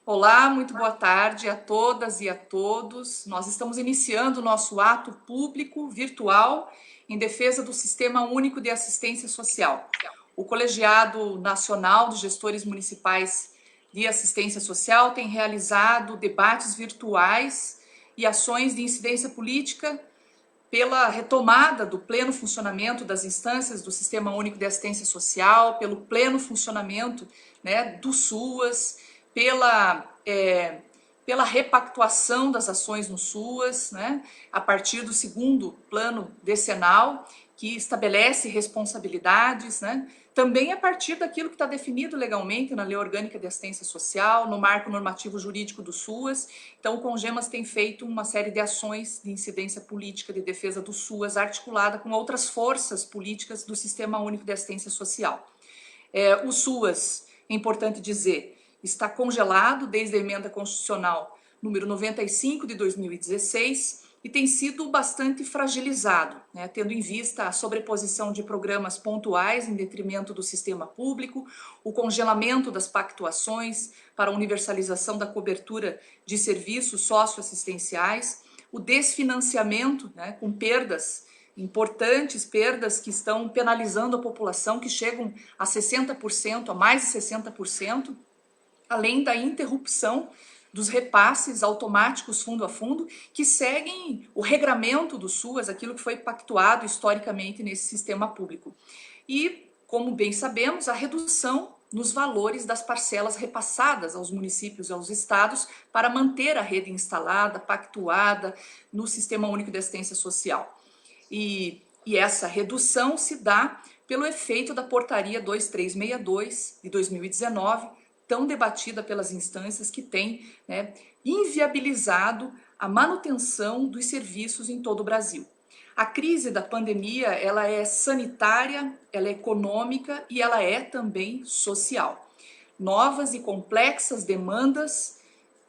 Olá, muito boa tarde a todas e a todos. Nós estamos iniciando o nosso ato público virtual em defesa do Sistema Único de Assistência Social. O Colegiado Nacional de Gestores Municipais de Assistência Social tem realizado debates virtuais e ações de incidência política pela retomada do pleno funcionamento das instâncias do Sistema Único de Assistência Social, pelo pleno funcionamento, do SUAS, pela repactuação das ações no SUAS, a partir do segundo plano decenal, que estabelece responsabilidades, também a partir daquilo que está definido legalmente na Lei Orgânica de Assistência Social, no marco normativo jurídico do SUAS. Então, o CONGEMAS tem feito uma série de ações de incidência política de defesa do SUAS, articulada com outras forças políticas do Sistema Único de Assistência Social. O SUAS, é importante dizer, está congelado desde a emenda constitucional número 95 de 2016 e tem sido bastante fragilizado, tendo em vista a sobreposição de programas pontuais em detrimento do sistema público, o congelamento das pactuações para a universalização da cobertura de serviços socioassistenciais, o desfinanciamento, com perdas importantes, perdas que estão penalizando a população, que chegam a 60%, a mais de 60%, além da interrupção dos repasses automáticos fundo a fundo, que seguem o regramento do SUAS, aquilo que foi pactuado historicamente nesse sistema público. E, como bem sabemos, a redução nos valores das parcelas repassadas aos municípios e aos estados para manter a rede instalada, pactuada no Sistema Único de Assistência Social. E essa redução se dá pelo efeito da Portaria 2362 de 2019, tão debatida pelas instâncias, que tem inviabilizado a manutenção dos serviços em todo o Brasil. A crise da pandemia, ela é sanitária, ela é econômica e ela é também social. Novas e complexas demandas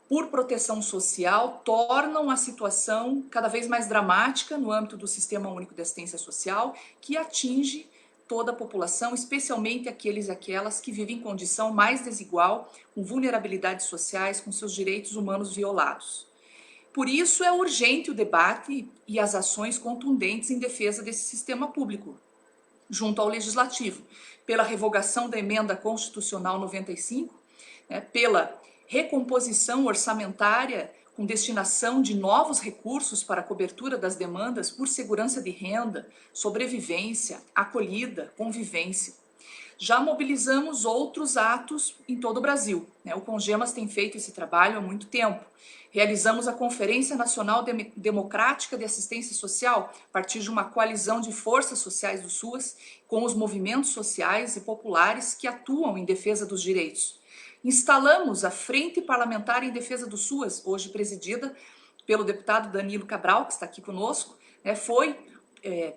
por proteção social tornam a situação cada vez mais dramática no âmbito do Sistema Único de Assistência Social, que atinge toda a população, especialmente aqueles e aquelas que vivem em condição mais desigual, com vulnerabilidades sociais, com seus direitos humanos violados. Por isso é urgente o debate e as ações contundentes em defesa desse sistema público, junto ao Legislativo, pela revogação da emenda constitucional 95, pela recomposição orçamentária com destinação de novos recursos para a cobertura das demandas por segurança de renda, sobrevivência, acolhida, convivência. Já mobilizamos outros atos em todo o Brasil. O CONGEMAS tem feito esse trabalho há muito tempo. Realizamos a Conferência Nacional Democrática de Assistência Social, a partir de uma coalizão de forças sociais do SUAS, com os movimentos sociais e populares que atuam em defesa dos direitos. Instalamos a Frente Parlamentar em Defesa do SUAS, hoje presidida pelo deputado Danilo Cabral, que está aqui conosco, foi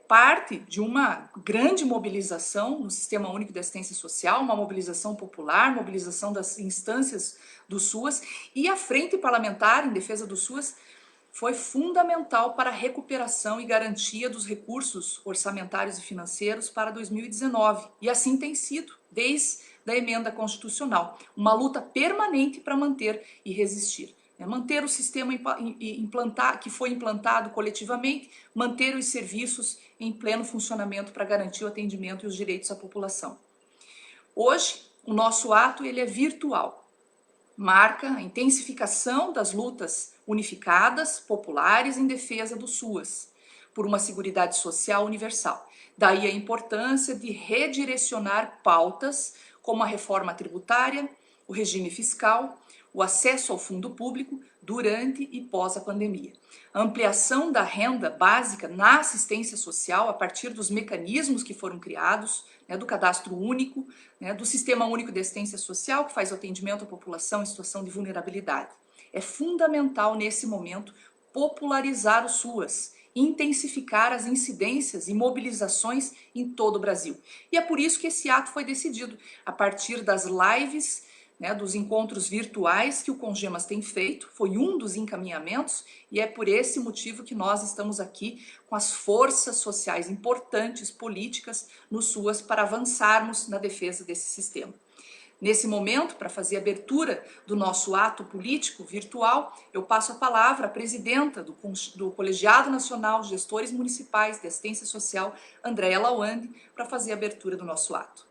parte de uma grande mobilização no Sistema Único de Assistência Social, uma mobilização popular, mobilização das instâncias do SUAS, e a Frente Parlamentar em Defesa do SUAS foi fundamental para a recuperação e garantia dos recursos orçamentários e financeiros para 2019, e assim tem sido desde da emenda constitucional, uma luta permanente para manter e resistir. Manter o sistema que foi implantado coletivamente, manter os serviços em pleno funcionamento para garantir o atendimento e os direitos à população. Hoje, o nosso ato ele é virtual, marca a intensificação das lutas unificadas, populares, em defesa do SUAS, por uma seguridade social universal. Daí a importância de redirecionar pautas como a reforma tributária, o regime fiscal, o acesso ao fundo público durante e pós a pandemia. A ampliação da renda básica na assistência social a partir dos mecanismos que foram criados, do cadastro único, do Sistema Único de Assistência Social, que faz o atendimento à população em situação de vulnerabilidade. É fundamental nesse momento popularizar o SUAS, intensificar as incidências e mobilizações em todo o Brasil. E é por isso que esse ato foi decidido, a partir das lives, dos encontros virtuais que o CONGEMAS tem feito, foi um dos encaminhamentos, e é por esse motivo que nós estamos aqui com as forças sociais importantes, políticas, no SUAS, para avançarmos na defesa desse sistema. Nesse momento, para fazer a abertura do nosso ato político virtual, eu passo a palavra à presidenta do Colegiado Nacional de Gestores Municipais de Assistência Social, Andréa Lawande, para fazer a abertura do nosso ato.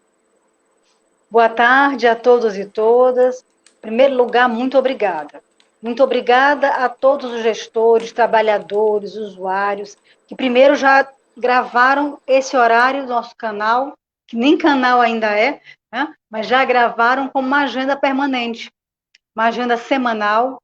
Boa tarde a todos e todas. Em primeiro lugar, muito obrigada. Muito obrigada a todos os gestores, trabalhadores, usuários, que primeiro já gravaram esse horário do nosso canal, que nem canal ainda é, né? Mas já gravaram como uma agenda permanente, uma agenda semanal.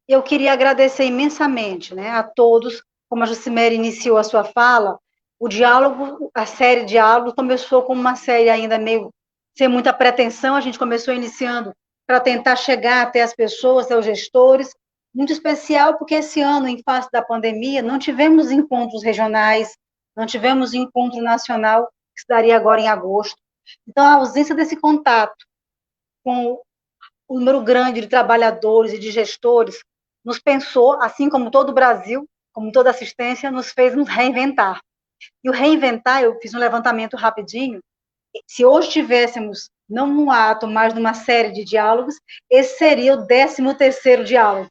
Eu queria agradecer imensamente, né, a todos, como a Jucimere iniciou a sua fala, o diálogo, a série Diálogo começou como uma série ainda meio sem muita pretensão, a gente começou iniciando para tentar chegar até as pessoas, até os gestores, muito especial porque esse ano, em face da pandemia, não tivemos encontros regionais, não tivemos encontro nacional, que se daria agora em agosto. Então, a ausência desse contato com o número grande de trabalhadores e de gestores nos pensou, assim como todo o Brasil, como toda assistência, nos fez nos reinventar. E o reinventar, eu fiz um levantamento rapidinho, se hoje tivéssemos, não num ato, mas numa série de diálogos, esse seria o 13º diálogo.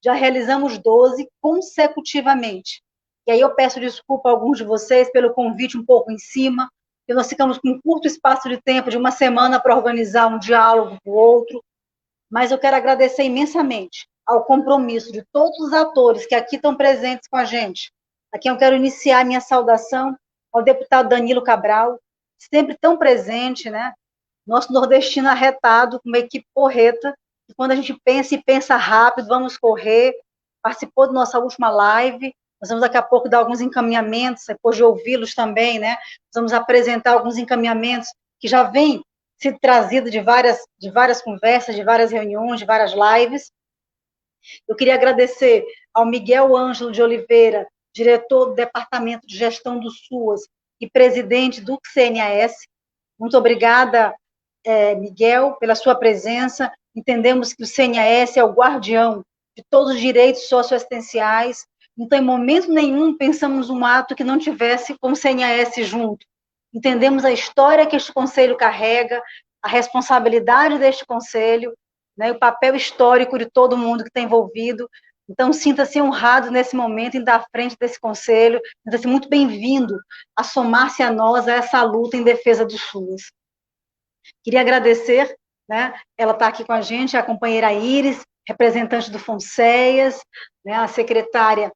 Já realizamos 12 consecutivamente. E aí eu peço desculpa a alguns de vocês pelo convite um pouco em cima, que nós ficamos com um curto espaço de tempo, de uma semana, para organizar um diálogo com o outro, mas eu quero agradecer imensamente ao compromisso de todos os atores que aqui estão presentes com a gente. Aqui eu quero iniciar minha saudação ao deputado Danilo Cabral, sempre tão presente, né? Nosso nordestino arretado, com uma equipe porreta, e quando a gente pensa e pensa rápido, vamos correr, participou da nossa última live, nós vamos daqui a pouco dar alguns encaminhamentos, depois de ouvi-los também, né? Nós vamos apresentar alguns encaminhamentos que já vêm sido trazido de várias conversas, de várias reuniões, de várias lives. Eu queria agradecer ao Miguel Ângelo de Oliveira, diretor do Departamento de Gestão do SUAS e presidente do CNAS. Muito obrigada, Miguel, pela sua presença. Entendemos que o CNAS é o guardião de todos os direitos socioassistenciais, então, em momento nenhum, pensamos um ato que não tivesse com o CNAS junto. Entendemos a história que este conselho carrega, a responsabilidade deste conselho, né, o papel histórico de todo mundo que está envolvido. Então, sinta-se honrado nesse momento em estar à frente desse conselho, sinta-se muito bem-vindo a somar-se a nós, a essa luta em defesa do SUS. Queria agradecer, né, ela está aqui com a gente, a companheira Iris, representante do FONSEAS, né, a secretária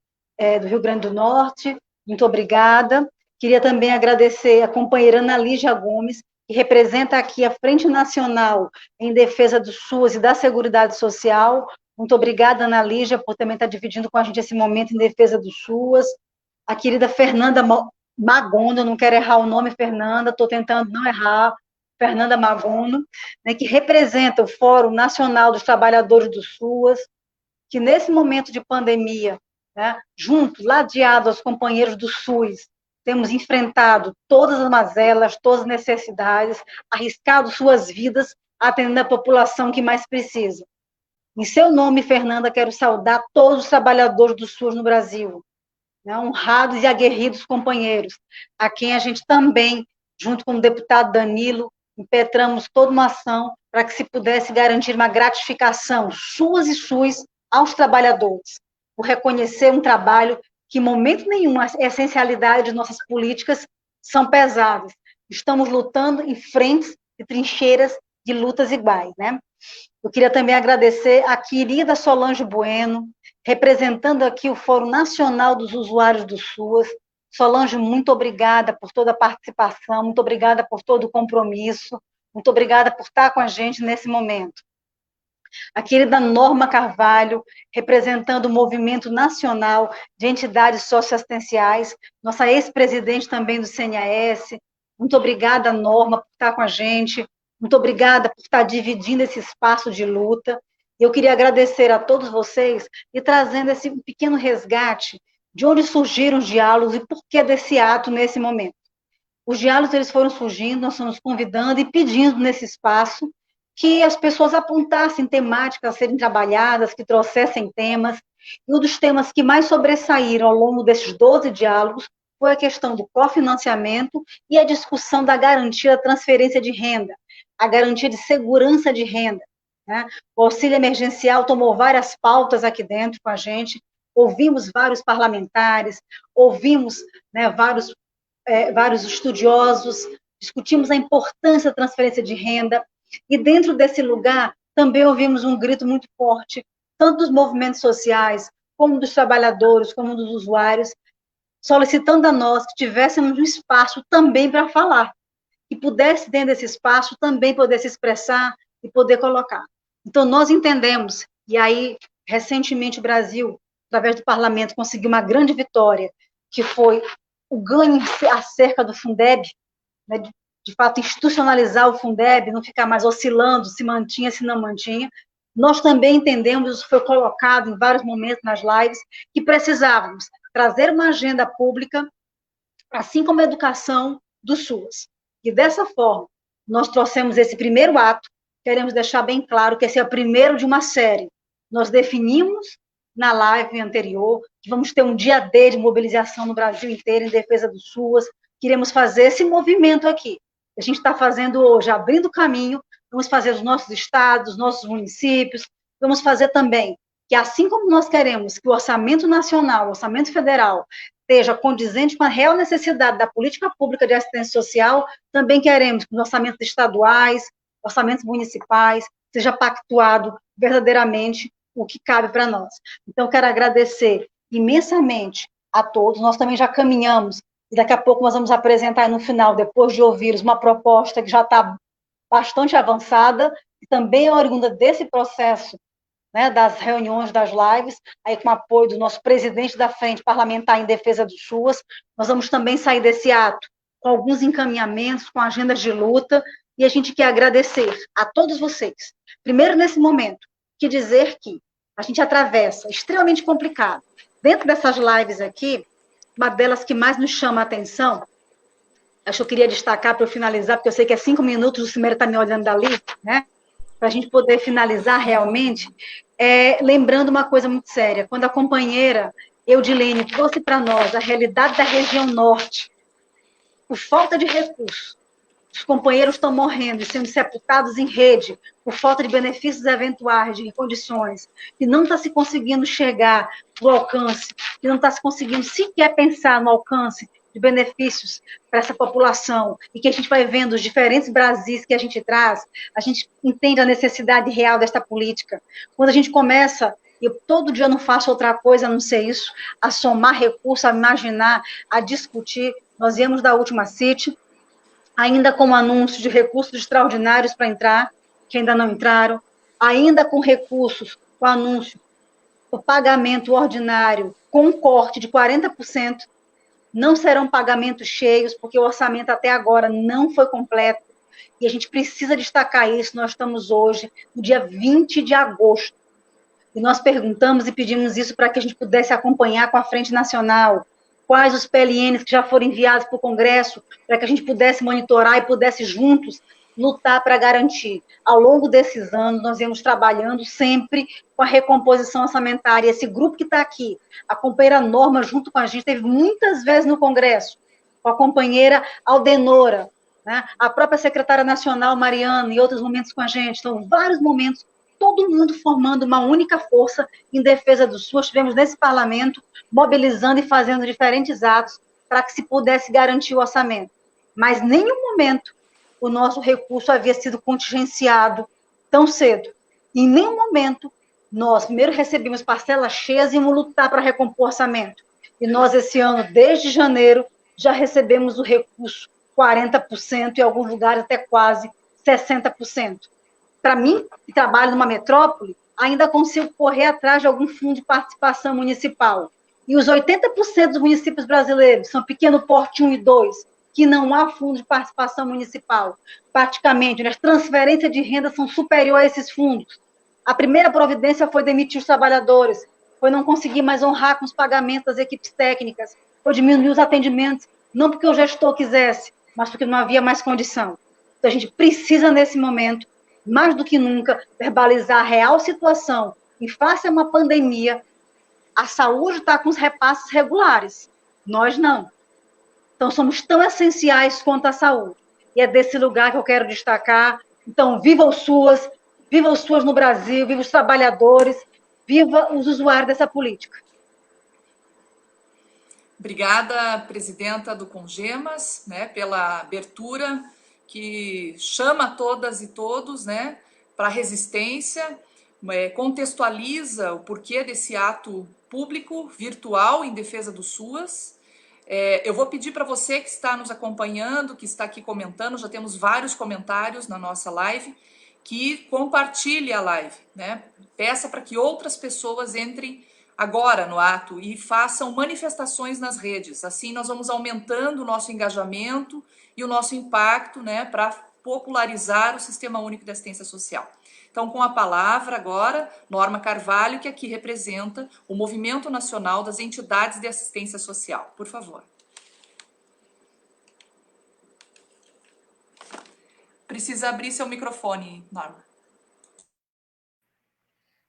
do Rio Grande do Norte, muito obrigada. Queria também agradecer a companheira Ana Lígia Gomes, que representa aqui a Frente Nacional em Defesa do SUS e da Seguridade Social. Muito obrigada, Ana Lígia, por também estar dividindo com a gente esse momento em defesa do SUS. A querida Fernanda Magono, não quero errar o nome, Fernanda, estou tentando não errar, Fernanda Magono, né, que representa o Fórum Nacional dos Trabalhadores do SUS, que nesse momento de pandemia, né, junto, ladeado aos companheiros do SUS, temos enfrentado todas as mazelas, todas as necessidades, arriscado suas vidas, atendendo a população que mais precisa. Em seu nome, Fernanda, quero saudar todos os trabalhadores do SUS no Brasil, né, honrados e aguerridos companheiros, a quem a gente também, junto com o deputado Danilo, impetramos toda uma ação para que se pudesse garantir uma gratificação, SUS e SUS, aos trabalhadores, por reconhecer um trabalho que, em momento nenhum, a essencialidade de nossas políticas são pesadas. Estamos lutando em frentes e trincheiras de lutas iguais, né? Eu queria também agradecer a querida Solange Bueno, representando aqui o Fórum Nacional dos Usuários do SUS. Solange, muito obrigada por toda a participação, muito obrigada por todo o compromisso, muito obrigada por estar com a gente nesse momento. A querida Norma Carvalho, representando o Movimento Nacional de Entidades Socioassistenciais, nossa ex-presidente também do CNAS. Muito obrigada, Norma, por estar com a gente. Muito obrigada por estar dividindo esse espaço de luta. Eu queria agradecer a todos vocês e trazendo esse pequeno resgate de onde surgiram os diálogos e por que desse ato nesse momento. Os diálogos eles foram surgindo, nós estamos convidando e pedindo nesse espaço que as pessoas apontassem temáticas a serem trabalhadas, que trouxessem temas. E um dos temas que mais sobressaíram ao longo desses 12 diálogos foi a questão do cofinanciamento e a discussão da garantia da transferência de renda, a garantia de segurança de renda, né? O auxílio emergencial tomou várias pautas aqui dentro com a gente, ouvimos vários parlamentares, ouvimos, né, vários estudiosos, discutimos a importância da transferência de renda, e dentro desse lugar também ouvimos um grito muito forte, tanto dos movimentos sociais, como dos trabalhadores, como dos usuários, solicitando a nós que tivéssemos um espaço também para falar, que pudesse, dentro desse espaço, também poder se expressar e poder colocar. Então, nós entendemos, e aí, recentemente, o Brasil, através do parlamento, conseguiu uma grande vitória, que foi o ganho acerca do Fundeb, né, de fato, institucionalizar o Fundeb, não ficar mais oscilando, se mantinha, se não mantinha. Nós também entendemos, isso foi colocado em vários momentos nas lives, que precisávamos trazer uma agenda pública, assim como a educação do SUAS. E dessa forma, nós trouxemos esse primeiro ato, queremos deixar bem claro que esse é o primeiro de uma série. Nós definimos na live anterior que vamos ter um dia D de mobilização no Brasil inteiro em defesa do SUAS, queremos fazer esse movimento aqui. A gente está fazendo hoje, abrindo caminho, vamos fazer os nossos estados, os nossos municípios, vamos fazer também que, assim como nós queremos que o orçamento nacional, o orçamento federal, esteja condizente com a real necessidade da política pública de assistência social, também queremos que os orçamentos estaduais, orçamentos municipais, seja pactuado verdadeiramente o que cabe para nós. Então, quero agradecer imensamente a todos, nós também já caminhamos, e daqui a pouco nós vamos apresentar no final, depois de ouvir uma proposta que já está bastante avançada, e também é oriunda desse processo, né, das reuniões, das lives, aí com o apoio do nosso presidente da Frente Parlamentar em Defesa do SUAS, nós vamos também sair desse ato com alguns encaminhamentos, com agendas de luta, e a gente quer agradecer a todos vocês. Primeiro, nesse momento, que dizer que a gente atravessa, extremamente complicado. Dentro dessas lives aqui, uma delas que mais nos chama a atenção, acho que eu queria destacar para eu finalizar, porque eu sei que é 5 minutos, o Cimeiro está me olhando dali, né? Para a gente poder finalizar realmente, lembrando uma coisa muito séria, quando a companheira Eudilene trouxe para nós a realidade da região norte, por falta de recursos, os companheiros estão morrendo e sendo sepultados em rede, por falta de benefícios eventuais, de condições, que não está se conseguindo chegar no alcance, que não está se conseguindo sequer pensar no alcance de benefícios para essa população, e que a gente vai vendo os diferentes Brasis que a gente traz, a gente entende a necessidade real desta política. Quando a gente começa, eu todo dia não faço outra coisa a não ser isso, a somar recursos, a imaginar, a discutir. Nós viemos da última CIT, ainda com anúncio de recursos extraordinários para entrar, que ainda não entraram, ainda com recursos, com anúncio, o pagamento ordinário com um corte de 40%, não serão pagamentos cheios, porque o orçamento até agora não foi completo, e a gente precisa destacar isso. Nós estamos hoje, no dia 20 de agosto, e nós perguntamos e pedimos isso para que a gente pudesse acompanhar com a Frente Nacional, quais os PLNs que já foram enviados para o Congresso, para que a gente pudesse monitorar e pudesse juntos lutar para garantir. Ao longo desses anos, nós viemos trabalhando sempre com a recomposição orçamentária. Esse grupo que está aqui, a companheira Norma, junto com a gente, esteve muitas vezes no Congresso, com a companheira Aldenora, né? A própria secretária nacional, Mariana, e outros momentos com a gente. Então, vários momentos, todo mundo formando uma única força em defesa do SUS. Estivemos nesse parlamento, mobilizando e fazendo diferentes atos para que se pudesse garantir o orçamento. Mas, em nenhum momento, o nosso recurso havia sido contingenciado tão cedo. Em nenhum momento, nós primeiro recebemos parcelas cheias e íamos lutar para recompor o orçamento. E nós, esse ano, desde janeiro, já recebemos o recurso 40%, em alguns lugares até quase 60%. Para mim, que trabalho numa metrópole, ainda consigo correr atrás de algum fundo de participação municipal. E os 80% dos municípios brasileiros são pequeno porte 1 e 2, que não há fundo de participação municipal. Praticamente, as transferências de renda são superiores a esses fundos. A primeira providência foi demitir os trabalhadores, foi não conseguir mais honrar com os pagamentos das equipes técnicas, foi diminuir os atendimentos, não porque o gestor quisesse, mas porque não havia mais condição. Então, a gente precisa, nesse momento, mais do que nunca, verbalizar a real situação. Em face a uma pandemia, a saúde está com os repasses regulares. Nós não. Então, somos tão essenciais quanto a saúde. E é desse lugar que eu quero destacar. Então, viva o SUAS no Brasil, viva os trabalhadores, viva os usuários dessa política. Obrigada, presidenta do Congemas, né, pela abertura que chama todas e todos, né, para a resistência, contextualiza o porquê desse ato público, virtual, em defesa do SUAS. Eu vou pedir para você que está nos acompanhando, que está aqui comentando, já temos vários comentários na nossa live, que compartilhe a live, né? Peça para que outras pessoas entrem agora no ato e façam manifestações nas redes. Assim nós vamos aumentando o nosso engajamento e o nosso impacto, né, para popularizar o Sistema Único de Assistência Social. Então, com a palavra agora, Norma Carvalho, que aqui representa o Movimento Nacional das Entidades de Assistência Social. Por favor. Precisa abrir seu microfone, Norma.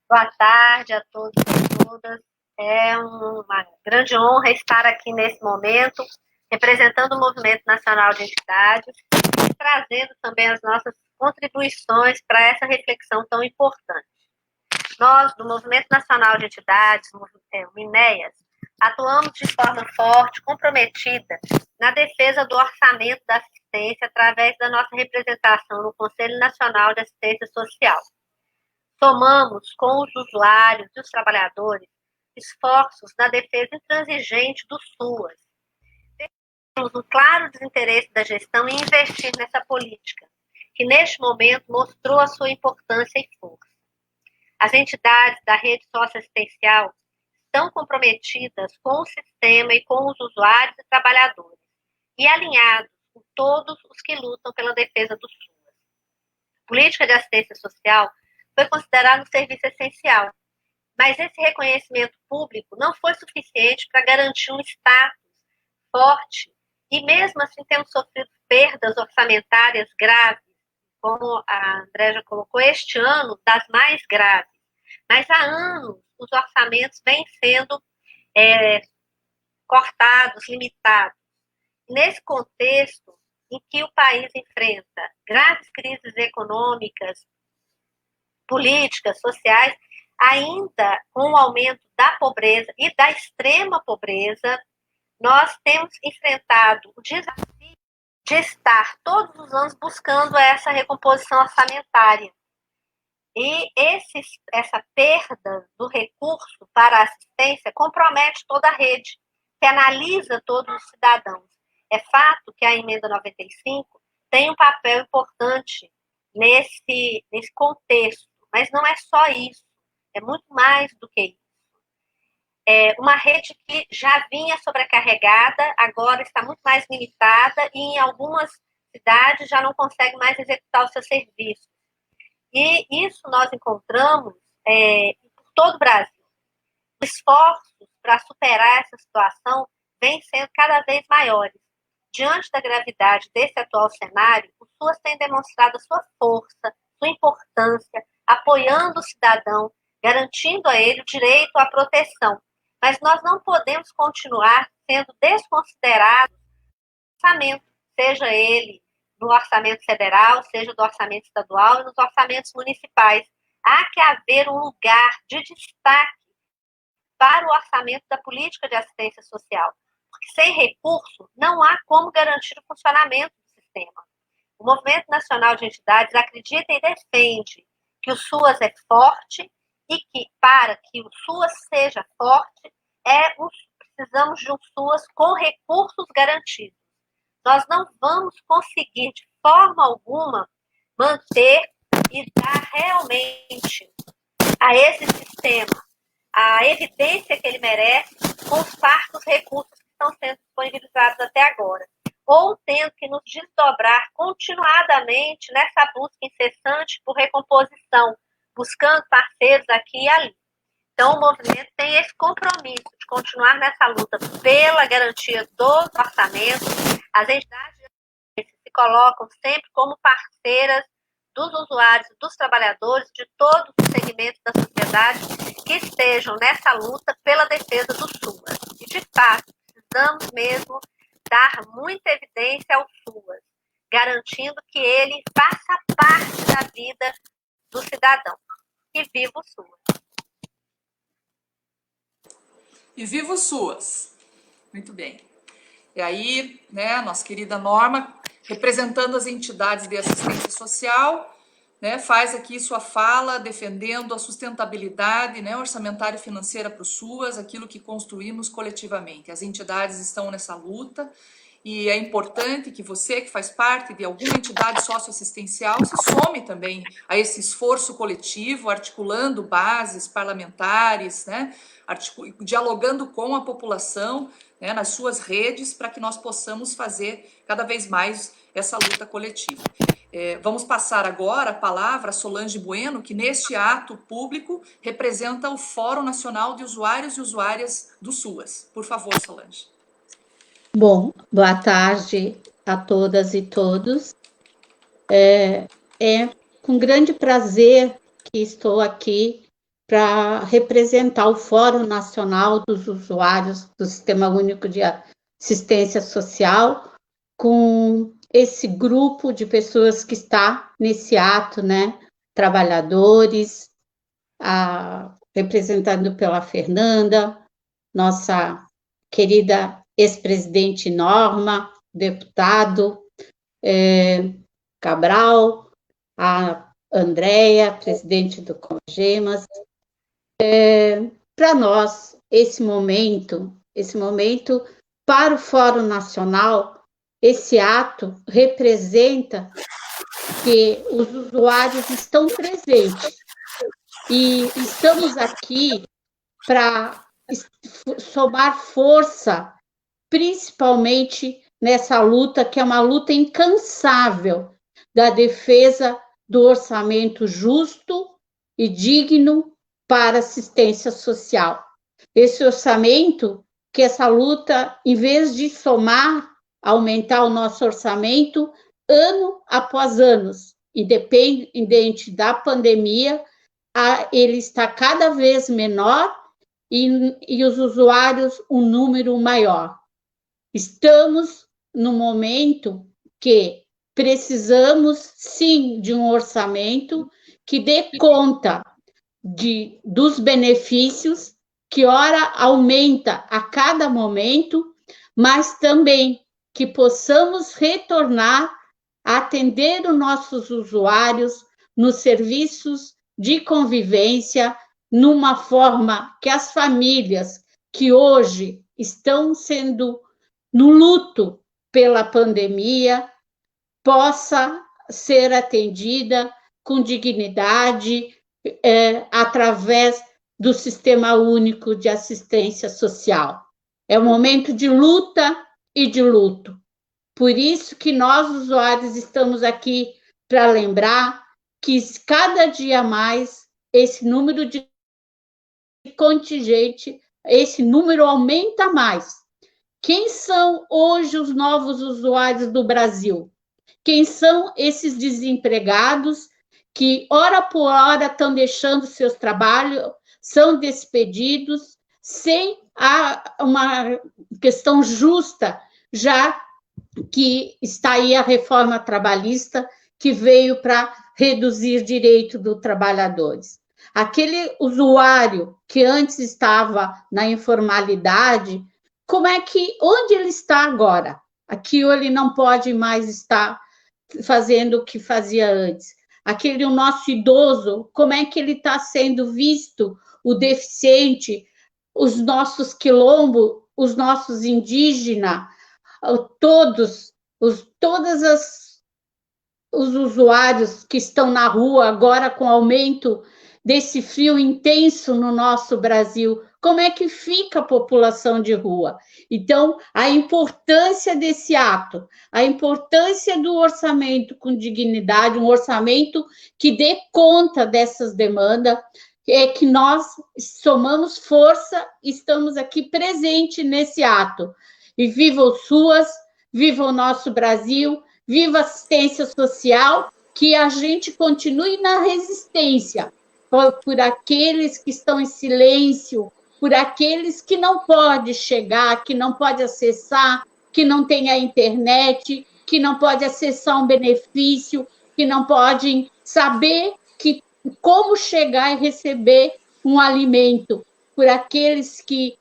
Boa tarde a todos e todas. É uma grande honra estar aqui nesse momento, representando o Movimento Nacional de Entidades e trazendo também as nossas contribuições para essa reflexão tão importante. Nós, do Movimento Nacional de Entidades, o MINEAS, atuamos de forma forte, comprometida, na defesa do orçamento da assistência através da nossa representação no Conselho Nacional de Assistência Social. Somamos com os usuários e os trabalhadores esforços na defesa intransigente do SUAS. Temos um claro desinteresse da gestão em investir nessa política, que neste momento mostrou a sua importância e força. As entidades da rede socioassistencial estão comprometidas com o sistema e com os usuários e trabalhadores, e alinhados com todos os que lutam pela defesa do SUAS. A política de assistência social foi considerado um serviço essencial, mas esse reconhecimento público não foi suficiente para garantir um status forte, e mesmo assim temos sofrido perdas orçamentárias graves, como a André já colocou, este ano, das mais graves. Mas há anos os orçamentos vêm sendo cortados, limitados. Nesse contexto em que o país enfrenta graves crises econômicas, políticas, sociais, ainda com o aumento da pobreza e da extrema pobreza, nós temos enfrentado o desafio de estar todos os anos buscando essa recomposição orçamentária. E essa perda do recurso para a assistência compromete toda a rede, que analisa todos os cidadãos. É fato que a emenda 95 tem um papel importante nesse contexto, mas não é só isso, é muito mais do que isso. É uma rede que já vinha sobrecarregada, agora está muito mais limitada e em algumas cidades já não consegue mais executar os seus serviços. E isso nós encontramos por todo o Brasil. Os esforços para superar essa situação vêm sendo cada vez maiores. Diante da gravidade desse atual cenário, o SUAS tem demonstrado a sua força, sua importância, apoiando o cidadão, garantindo a ele o direito à proteção. Mas nós não podemos continuar sendo desconsiderados no orçamento, seja ele no orçamento federal, seja do orçamento estadual e nos orçamentos municipais. Há que haver um lugar de destaque para o orçamento da política de assistência social, porque sem recurso não há como garantir o funcionamento do sistema. O Movimento Nacional de Entidades acredita e defende que o SUAS é forte e que, para que o SUAS seja forte, precisamos de um SUAS com recursos garantidos. Nós não vamos conseguir, de forma alguma, manter e dar realmente a esse sistema a evidência que ele merece com os parcos recursos que estão sendo disponibilizados até agora, ou tendo que nos desdobrar continuadamente nessa busca incessante por recomposição, buscando parceiros aqui e ali. Então, o movimento tem esse compromisso de continuar nessa luta pela garantia dos orçamentos. As entidades se colocam sempre como parceiras dos usuários, dos trabalhadores, de todos os segmentos da sociedade que estejam nessa luta pela defesa do SUAS. E, de fato, precisamos mesmo dar muita evidência ao SUAS, garantindo que ele faça parte da vida do cidadão. E viva o SUAS! E viva o SUAS! Muito bem. E aí, né, a nossa querida Norma, representando as entidades de assistência social, né, faz aqui sua fala defendendo a sustentabilidade, né, orçamentária e financeira para o SUAS, aquilo que construímos coletivamente. As entidades estão nessa luta e é importante que você, que faz parte de alguma entidade socioassistencial, se some também a esse esforço coletivo, articulando bases parlamentares, né, dialogando com a população, né, nas suas redes, para que nós possamos fazer cada vez mais essa luta coletiva. Vamos passar agora a palavra a Solange Bueno, que neste ato público representa o Fórum Nacional de Usuários e Usuárias do SUAS. Por favor, Solange. Bom, boa tarde a todas e todos. É com grande prazer que estou aqui para representar o Fórum Nacional dos Usuários do Sistema Único de Assistência Social, com esse grupo de pessoas que está nesse ato, né? Trabalhadores, representado pela Fernanda, nossa querida ex-presidente Norma, deputado Cabral, a Andréia, presidente do Congemas. Para nós, esse momento, para o Fórum Nacional, esse ato representa que os usuários estão presentes e estamos aqui para somar força, principalmente nessa luta, que é uma luta incansável da defesa do orçamento justo e digno para assistência social. Esse orçamento, que essa luta, em vez de somar, aumentar o nosso orçamento, ano após ano, independente da pandemia, ele está cada vez menor e os usuários um número maior. Estamos no momento que precisamos, sim, de um orçamento que dê conta dos benefícios, que ora aumenta a cada momento, mas também que possamos retornar a atender os nossos usuários nos serviços de convivência, numa forma que as famílias que hoje estão sendo no luto pela pandemia possa ser atendida com dignidade através do Sistema Único de Assistência Social. É um momento de luta e de luto. Por isso que nós, usuários, estamos aqui para lembrar que cada dia mais esse número de contingente, esse número aumenta mais. Quem são hoje os novos usuários do Brasil? Quem são esses desempregados que, hora por hora, estão deixando seus trabalhos, são despedidos, sem uma questão justa, já que está aí a reforma trabalhista, que veio para reduzir direito dos trabalhadores. Aquele usuário que antes estava na informalidade, onde ele está agora? Aqui ele não pode mais estar fazendo o que fazia antes. O nosso idoso, como é que ele está sendo visto, o deficiente, os nossos quilombos, os nossos indígenas, todos os usuários que estão na rua agora com o aumento desse frio intenso no nosso Brasil, como é que fica a população de rua? Então, a importância desse ato, a importância do orçamento com dignidade, um orçamento que dê conta dessas demandas, é que nós somamos força, estamos aqui presentes nesse ato. E viva o SUAS, viva o nosso Brasil, viva a assistência social, que a gente continue na resistência por aqueles que estão em silêncio, por aqueles que não podem chegar, que não podem acessar, que não têm a internet, que não pode acessar um benefício, que não podem saber como chegar e receber um alimento por aqueles que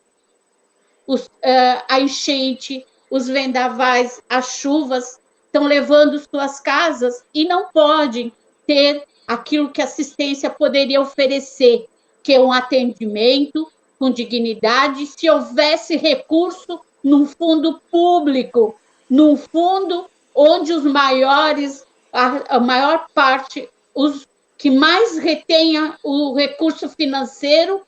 a enchente, os vendavais, as chuvas estão levando suas casas e não podem ter aquilo que a assistência poderia oferecer, que é um atendimento com dignidade, se houvesse recurso num fundo público, num fundo onde os maiores, a maior parte, os que mais retenha o recurso financeiro,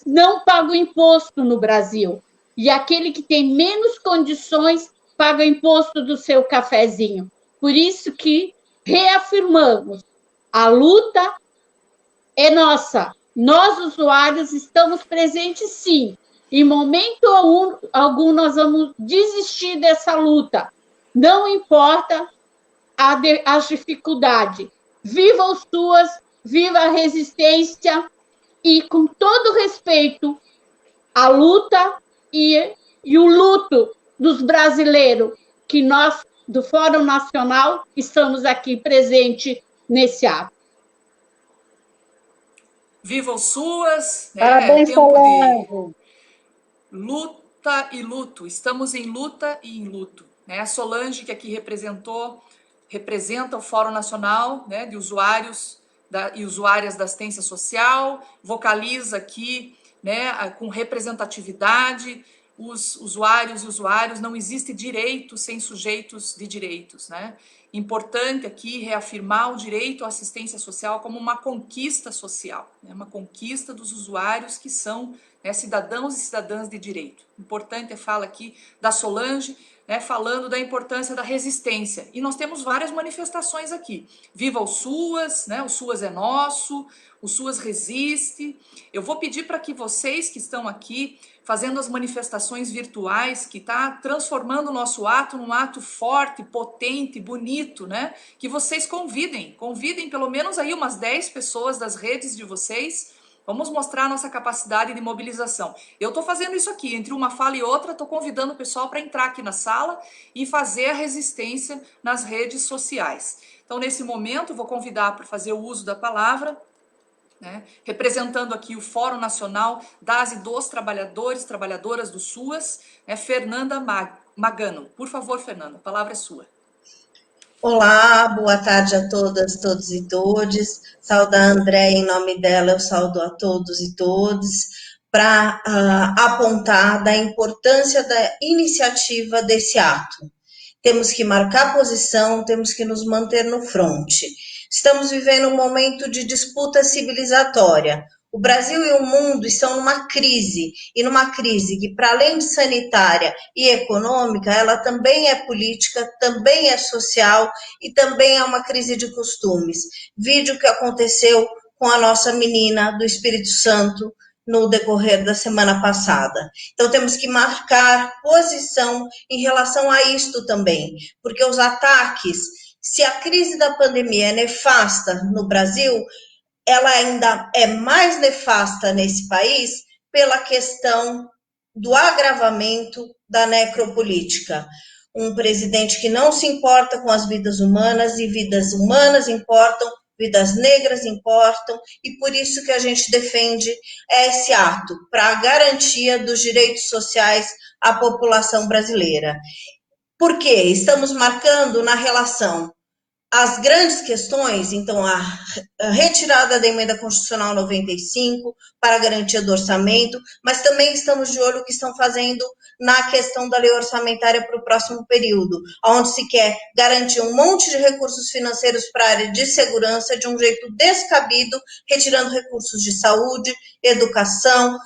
não pagam imposto no Brasil. E aquele que tem menos condições paga imposto do seu cafezinho. Por isso que reafirmamos, a luta é nossa. Nós, usuários, estamos presentes, sim. Em momento algum nós vamos desistir dessa luta. Não importa as dificuldades. Viva os SUAS, viva a resistência e, com todo respeito, a luta e o luto dos brasileiros, que nós, do Fórum Nacional, estamos aqui presentes nesse ato. Viva os SUAS! Parabéns, tempo Solange. de luta e luto. Estamos em luta e em luto. A Solange, que aqui representa o Fórum Nacional, de usuários e usuárias da assistência social, vocaliza aqui, com representatividade, os usuários e usuários. Não existe direito sem sujeitos de direitos, Importante aqui reafirmar o direito à assistência social como uma conquista social, uma conquista dos usuários que são cidadãos e cidadãs de direito. Importante a fala aqui da Solange, falando da importância da resistência. E nós temos várias manifestações aqui. Viva o SUAS, o SUAS é nosso, o SUAS resiste. Eu vou pedir para que vocês que estão aqui fazendo as manifestações virtuais, que está transformando o nosso ato num ato forte, potente, bonito, que vocês convidem pelo menos aí umas 10 pessoas das redes de vocês. Vamos mostrar a nossa capacidade de mobilização. Eu estou fazendo isso aqui, entre uma fala e outra, estou convidando o pessoal para entrar aqui na sala e fazer a resistência nas redes sociais. Então, nesse momento, vou convidar para fazer o uso da palavra, representando aqui o Fórum Nacional das e dos Trabalhadores, Trabalhadoras do SUAS, Fernanda Magano. Por favor, Fernanda, a palavra é sua. Olá, boa tarde a todas, todos e todes. Sauda a André, em nome dela eu saudo a todos e todes, para apontar da importância da iniciativa desse ato. Temos que marcar posição, temos que nos manter no fronte. Estamos vivendo um momento de disputa civilizatória. O Brasil e o mundo estão numa crise, e numa crise que, para além de sanitária e econômica, ela também é política, também é social e também é uma crise de costumes. Vídeo que aconteceu com a nossa menina do Espírito Santo no decorrer da semana passada. Então, temos que marcar posição em relação a isto também, porque os ataques, se a crise da pandemia é nefasta no Brasil, ela ainda é mais nefasta nesse país pela questão do agravamento da necropolítica. Um presidente que não se importa com as vidas humanas, e vidas humanas importam, vidas negras importam, e por isso que a gente defende esse ato, para a garantia dos direitos sociais à população brasileira. Por quê? Estamos marcando na relação as grandes questões, então, a retirada da emenda constitucional 95 para a garantia do orçamento, mas também estamos de olho o que estão fazendo na questão da lei orçamentária para o próximo período, onde se quer garantir um monte de recursos financeiros para a área de segurança de um jeito descabido, retirando recursos de saúde, educação,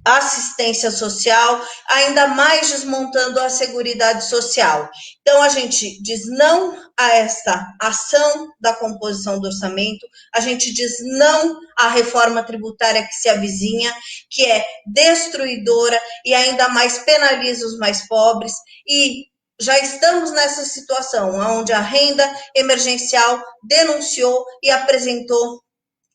assistência social, ainda mais desmontando a Seguridade Social. Então, a gente diz não a esta ação da composição do orçamento, a gente diz não à reforma tributária que se avizinha, que é destruidora e ainda mais penaliza os mais pobres, e já estamos nessa situação, onde a renda emergencial denunciou e apresentou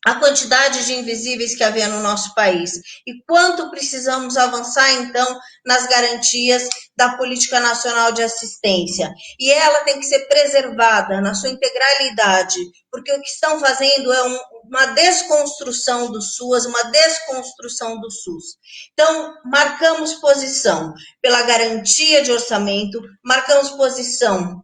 a quantidade de invisíveis que havia no nosso país e quanto precisamos avançar, então, nas garantias da Política Nacional de Assistência. E ela tem que ser preservada na sua integralidade, porque o que estão fazendo é uma desconstrução do SUAS, uma desconstrução do SUS. Então, marcamos posição pela garantia de orçamento, marcamos posição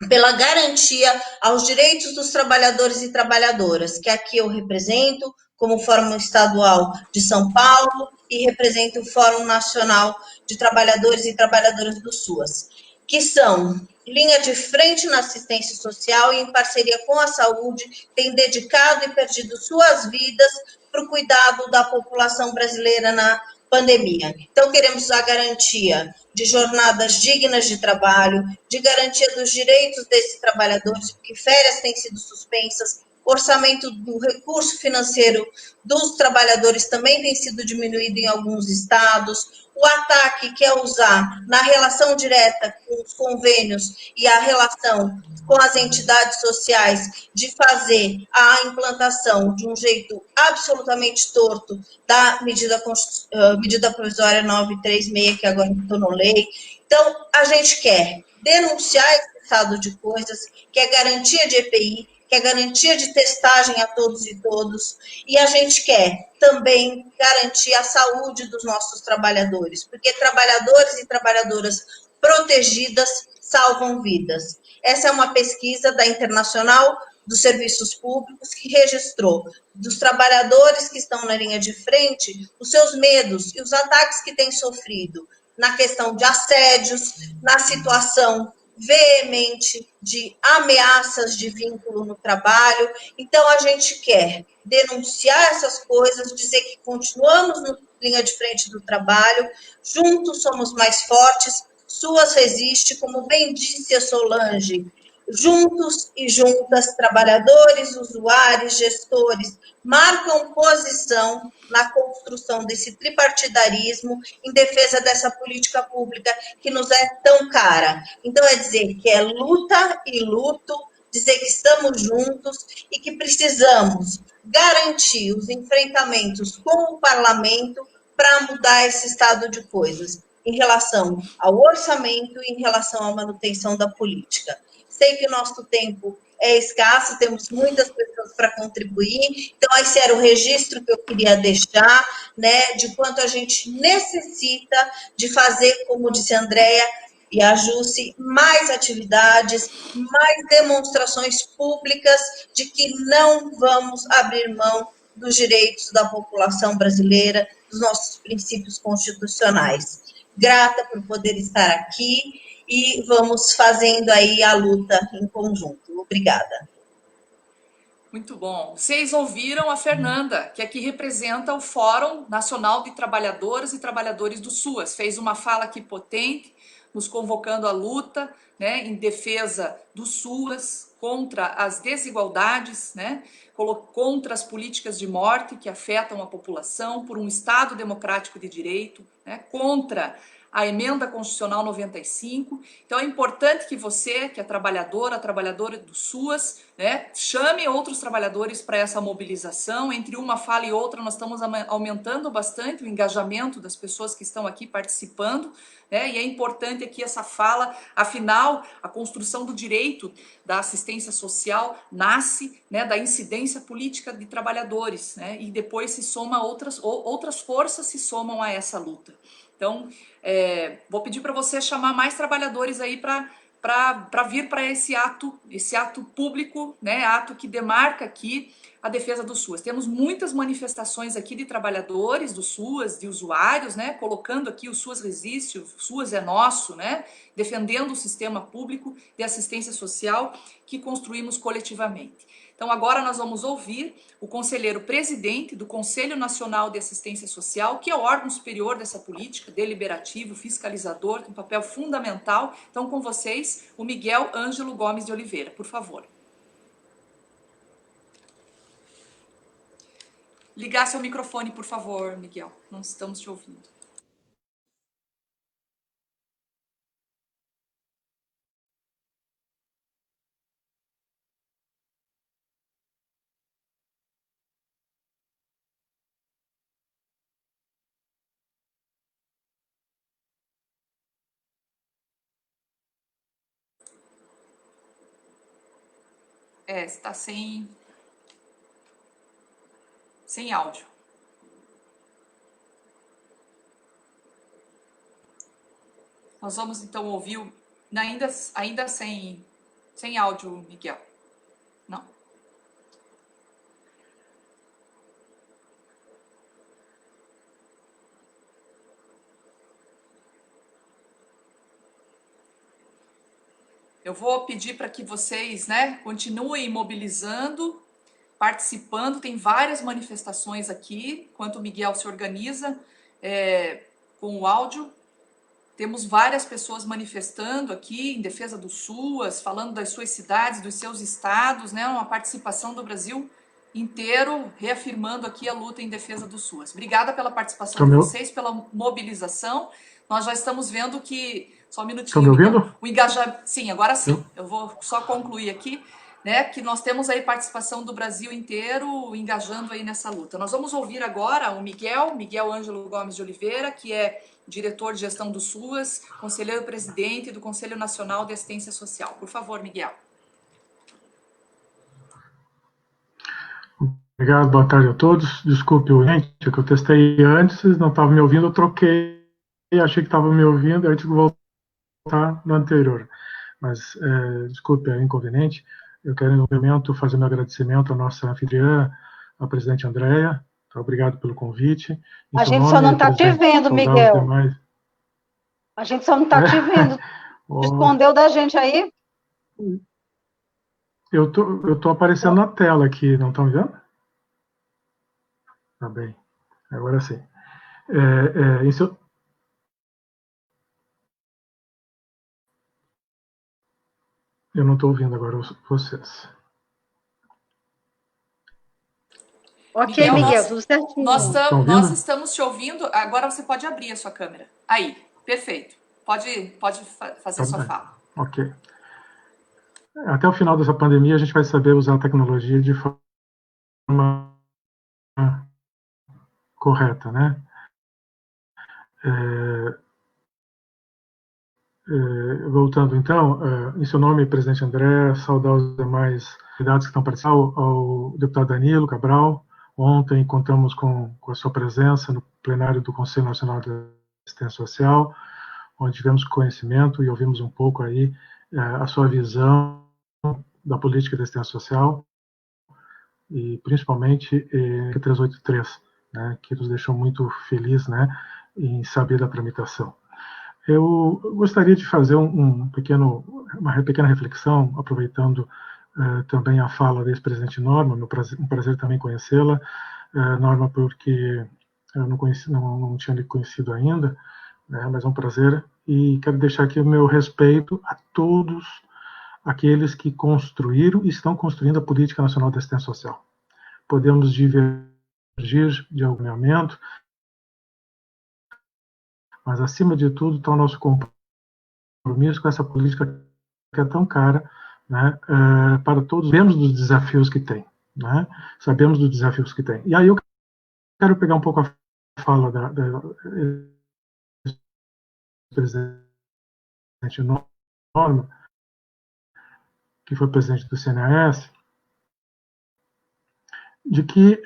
pela garantia aos direitos dos trabalhadores e trabalhadoras, que aqui eu represento como Fórum Estadual de São Paulo e represento o Fórum Nacional de Trabalhadores e Trabalhadoras do SUAS, que são linha de frente na assistência social e em parceria com a saúde, têm dedicado e perdido suas vidas para o cuidado da população brasileira na pandemia. Então, queremos a garantia de jornadas dignas de trabalho, de garantia dos direitos desses trabalhadores, porque férias têm sido suspensas, orçamento do recurso financeiro dos trabalhadores também tem sido diminuído em alguns estados, o ataque que é usar na relação direta com os convênios e a relação com as entidades sociais de fazer a implantação de um jeito absolutamente torto da medida provisória 936, que agora tornou lei. Então, a gente quer denunciar esse estado de coisas, que é garantia de EPI, que é garantia de testagem a todos e todos, e a gente quer também garantir a saúde dos nossos trabalhadores, porque trabalhadores e trabalhadoras protegidas salvam vidas. Essa é uma pesquisa da Internacional dos Serviços Públicos que registrou dos trabalhadores que estão na linha de frente os seus medos e os ataques que têm sofrido na questão de assédios, na situação veemente de ameaças de vínculo no trabalho. Então, a gente quer denunciar essas coisas, dizer que continuamos na linha de frente do trabalho, juntos somos mais fortes, SUAS resiste, como bem disse a Solange, juntos e juntas, trabalhadores, usuários, gestores, marcam posição na construção desse tripartidarismo em defesa dessa política pública que nos é tão cara. Então, é dizer que é luta e luto, dizer que estamos juntos e que precisamos garantir os enfrentamentos com o parlamento para mudar esse estado de coisas em relação ao orçamento e em relação à manutenção da política. Sei que o nosso tempo é escasso, temos muitas pessoas para contribuir, então esse era o registro que eu queria deixar, né, de quanto a gente necessita de fazer, como disse a Andrea e a Jussi, mais atividades, mais demonstrações públicas de que não vamos abrir mão dos direitos da população brasileira, dos nossos princípios constitucionais. Grata por poder estar aqui e vamos fazendo aí a luta em conjunto. Obrigada. Muito bom. Vocês ouviram a Fernanda, que aqui representa o Fórum Nacional de Trabalhadoras e Trabalhadores do SUAS. Fez uma fala aqui potente, nos convocando à luta, né, em defesa do SUAS, contra as desigualdades, né, contra as políticas de morte que afetam a população, por um Estado democrático de direito, né, contra a emenda constitucional 95. Então é importante que você, que é trabalhadora do SUAS, né, chame outros trabalhadores para essa mobilização. Entre uma fala e outra, nós estamos aumentando bastante o engajamento das pessoas que estão aqui participando, né, e é importante aqui essa fala, afinal, a construção do direito da assistência social nasce, né, da incidência política de trabalhadores, né, e depois se soma outras forças se somam a essa luta. Então, vou pedir para você chamar mais trabalhadores aí para vir para esse ato público, né, ato que demarca aqui a defesa do SUAS. Temos muitas manifestações aqui de trabalhadores do SUAS, de usuários, né, colocando aqui o SUAS resiste, o SUAS é nosso, né, defendendo o sistema público de assistência social que construímos coletivamente. Então agora nós vamos ouvir o conselheiro presidente do Conselho Nacional de Assistência Social, que é o órgão superior dessa política, deliberativo, fiscalizador, tem um papel fundamental. Então com vocês, o Miguel Ângelo Gomes de Oliveira, por favor. Ligar seu microfone, por favor, Miguel, não estamos te ouvindo. Está sem áudio. Nós vamos então ouvir, ainda sem áudio, Miguel. Não. Eu vou pedir para que vocês, continuem mobilizando, participando. Tem várias manifestações aqui, enquanto o Miguel se organiza com o áudio. Temos várias pessoas manifestando aqui em defesa do SUAS, falando das suas cidades, dos seus estados, uma participação do Brasil inteiro, reafirmando aqui a luta em defesa do SUAS. Obrigada pela participação de vocês, pela mobilização. Nós já estamos vendo que... Só um minutinho. Estão me ouvindo? O engajamento... Sim, agora sim. Eu vou só concluir aqui, que nós temos aí participação do Brasil inteiro engajando aí nessa luta. Nós vamos ouvir agora o Miguel Ângelo Gomes de Oliveira, que é diretor de gestão do SUAS, conselheiro-presidente do Conselho Nacional de Assistência Social. Por favor, Miguel. Obrigado, boa tarde a todos. Desculpe, gente, que eu testei antes, vocês não estavam me ouvindo, eu troquei, achei que estavam me ouvindo, antes de voltar no anterior. Mas, desculpe, é inconveniente. Eu quero, no momento, fazer meu agradecimento à nossa anfitriã, a presidente Andréia. Obrigado pelo convite. A gente só não está te vendo, Miguel. A gente só não está te vendo. Respondeu da gente aí? Eu tô aparecendo na tela aqui, não estão vendo? Tá bem, agora sim. Isso... Eu não estou ouvindo agora vocês. Ok, Miguel, tudo certinho. Nós estamos te ouvindo. Agora você pode abrir a sua câmera. Aí, perfeito. Pode fazer a sua fala. Ok. Até o final dessa pandemia, a gente vai saber usar a tecnologia de forma correta, né? Voltando, então, em seu nome, presidente André, saudar os demais candidatos que estão participando, ao deputado Danilo Cabral. Ontem contamos com a sua presença no plenário do Conselho Nacional de Assistência Social, onde tivemos conhecimento e ouvimos um pouco aí a sua visão da política de assistência social, e principalmente 383, né, que nos deixou muito felizes, né, em saber da tramitação. Eu gostaria de fazer uma pequena reflexão, aproveitando também a fala da ex-presidente Norma, um prazer também conhecê-la, Norma, porque eu não tinha lhe conhecido ainda, né, mas é um prazer, e quero deixar aqui o meu respeito a todos aqueles que construíram e estão construindo a Política Nacional de Assistência Social. Podemos divergir de algum momento, mas acima de tudo está o nosso compromisso com essa política que é tão cara, né, para todos. Sabemos dos desafios que tem, né? Sabemos dos desafios que tem. E aí eu quero pegar um pouco a fala da presidente Norma, que foi presidente do CNAS, de que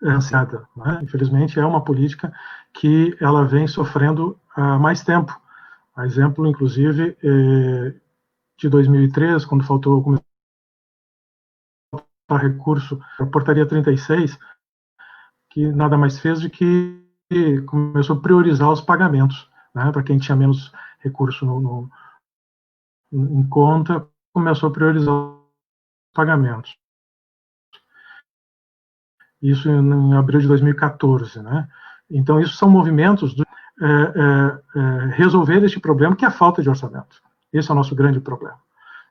ansiada, né? Infelizmente é uma política que ela vem sofrendo há mais tempo. A exemplo, inclusive, de 2003, quando começou a recurso a portaria 36, que nada mais fez do que começou a priorizar os pagamentos, né? Para quem tinha menos recurso em conta, começou a priorizar os pagamentos. Isso em abril de 2014, né? Então, isso são movimentos de resolver este problema, que é a falta de orçamento. Esse é o nosso grande problema.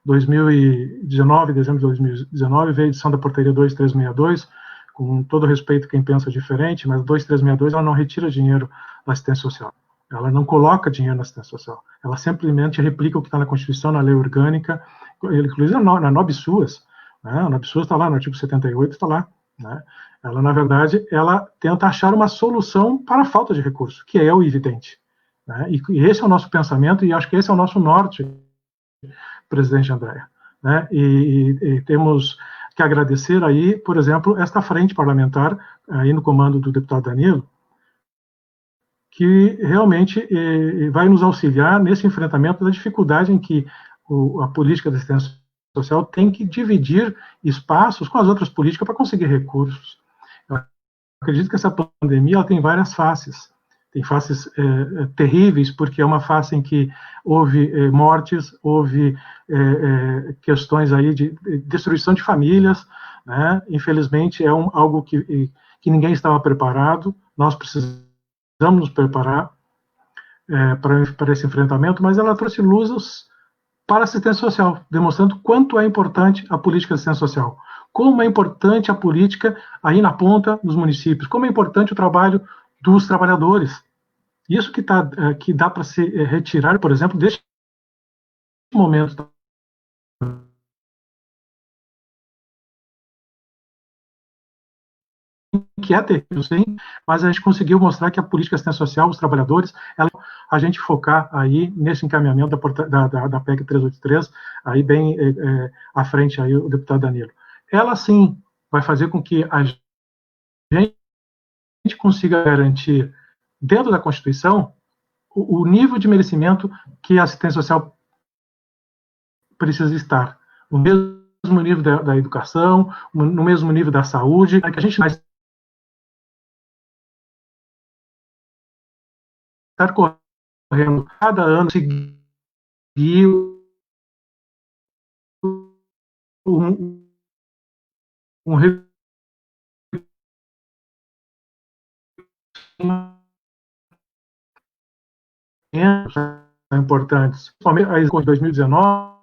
2019, dezembro de 2019, veio a edição da portaria 2362, com todo respeito a quem pensa diferente, mas 2362 ela não retira dinheiro da assistência social. Ela não coloca dinheiro na assistência social. Ela simplesmente replica o que está na Constituição, na lei orgânica, inclusive na NOB-SUAS. Né? A NOB-SUAS está lá, no artigo 78 está lá. Né? Ela, na verdade, ela tenta achar uma solução para a falta de recurso, que é o evidente. Né? E esse é o nosso pensamento, e acho que esse é o nosso norte, presidente Andréia. né? E temos que agradecer aí, por exemplo, esta frente parlamentar, aí no comando do deputado Danilo, que realmente vai nos auxiliar nesse enfrentamento da dificuldade em que a política de assistência social tem que dividir espaços com as outras políticas para conseguir recursos. Eu acredito que essa pandemia ela tem várias faces. Tem faces terríveis, porque é uma face em que houve mortes, houve questões aí de destruição de famílias, né? Infelizmente, é algo que ninguém estava preparado. Nós precisamos nos preparar para esse enfrentamento, mas ela trouxe luzes para a assistência social, demonstrando quanto é importante a política de assistência social, como é importante a política aí na ponta dos municípios, como é importante o trabalho dos trabalhadores. Isso que dá para se retirar, por exemplo, deste momento que é terrível, sim, mas a gente conseguiu mostrar que a política de assistência social, os trabalhadores, a gente focar aí nesse encaminhamento da PEC 383, aí bem à frente aí o deputado Danilo. Ela, sim, vai fazer com que a gente consiga garantir, dentro da Constituição, o nível de merecimento que a assistência social precisa estar. No mesmo nível da educação, no mesmo nível da saúde, que a gente vai estar correndo cada ano, seguir um importantes. Principalmente a de 2019,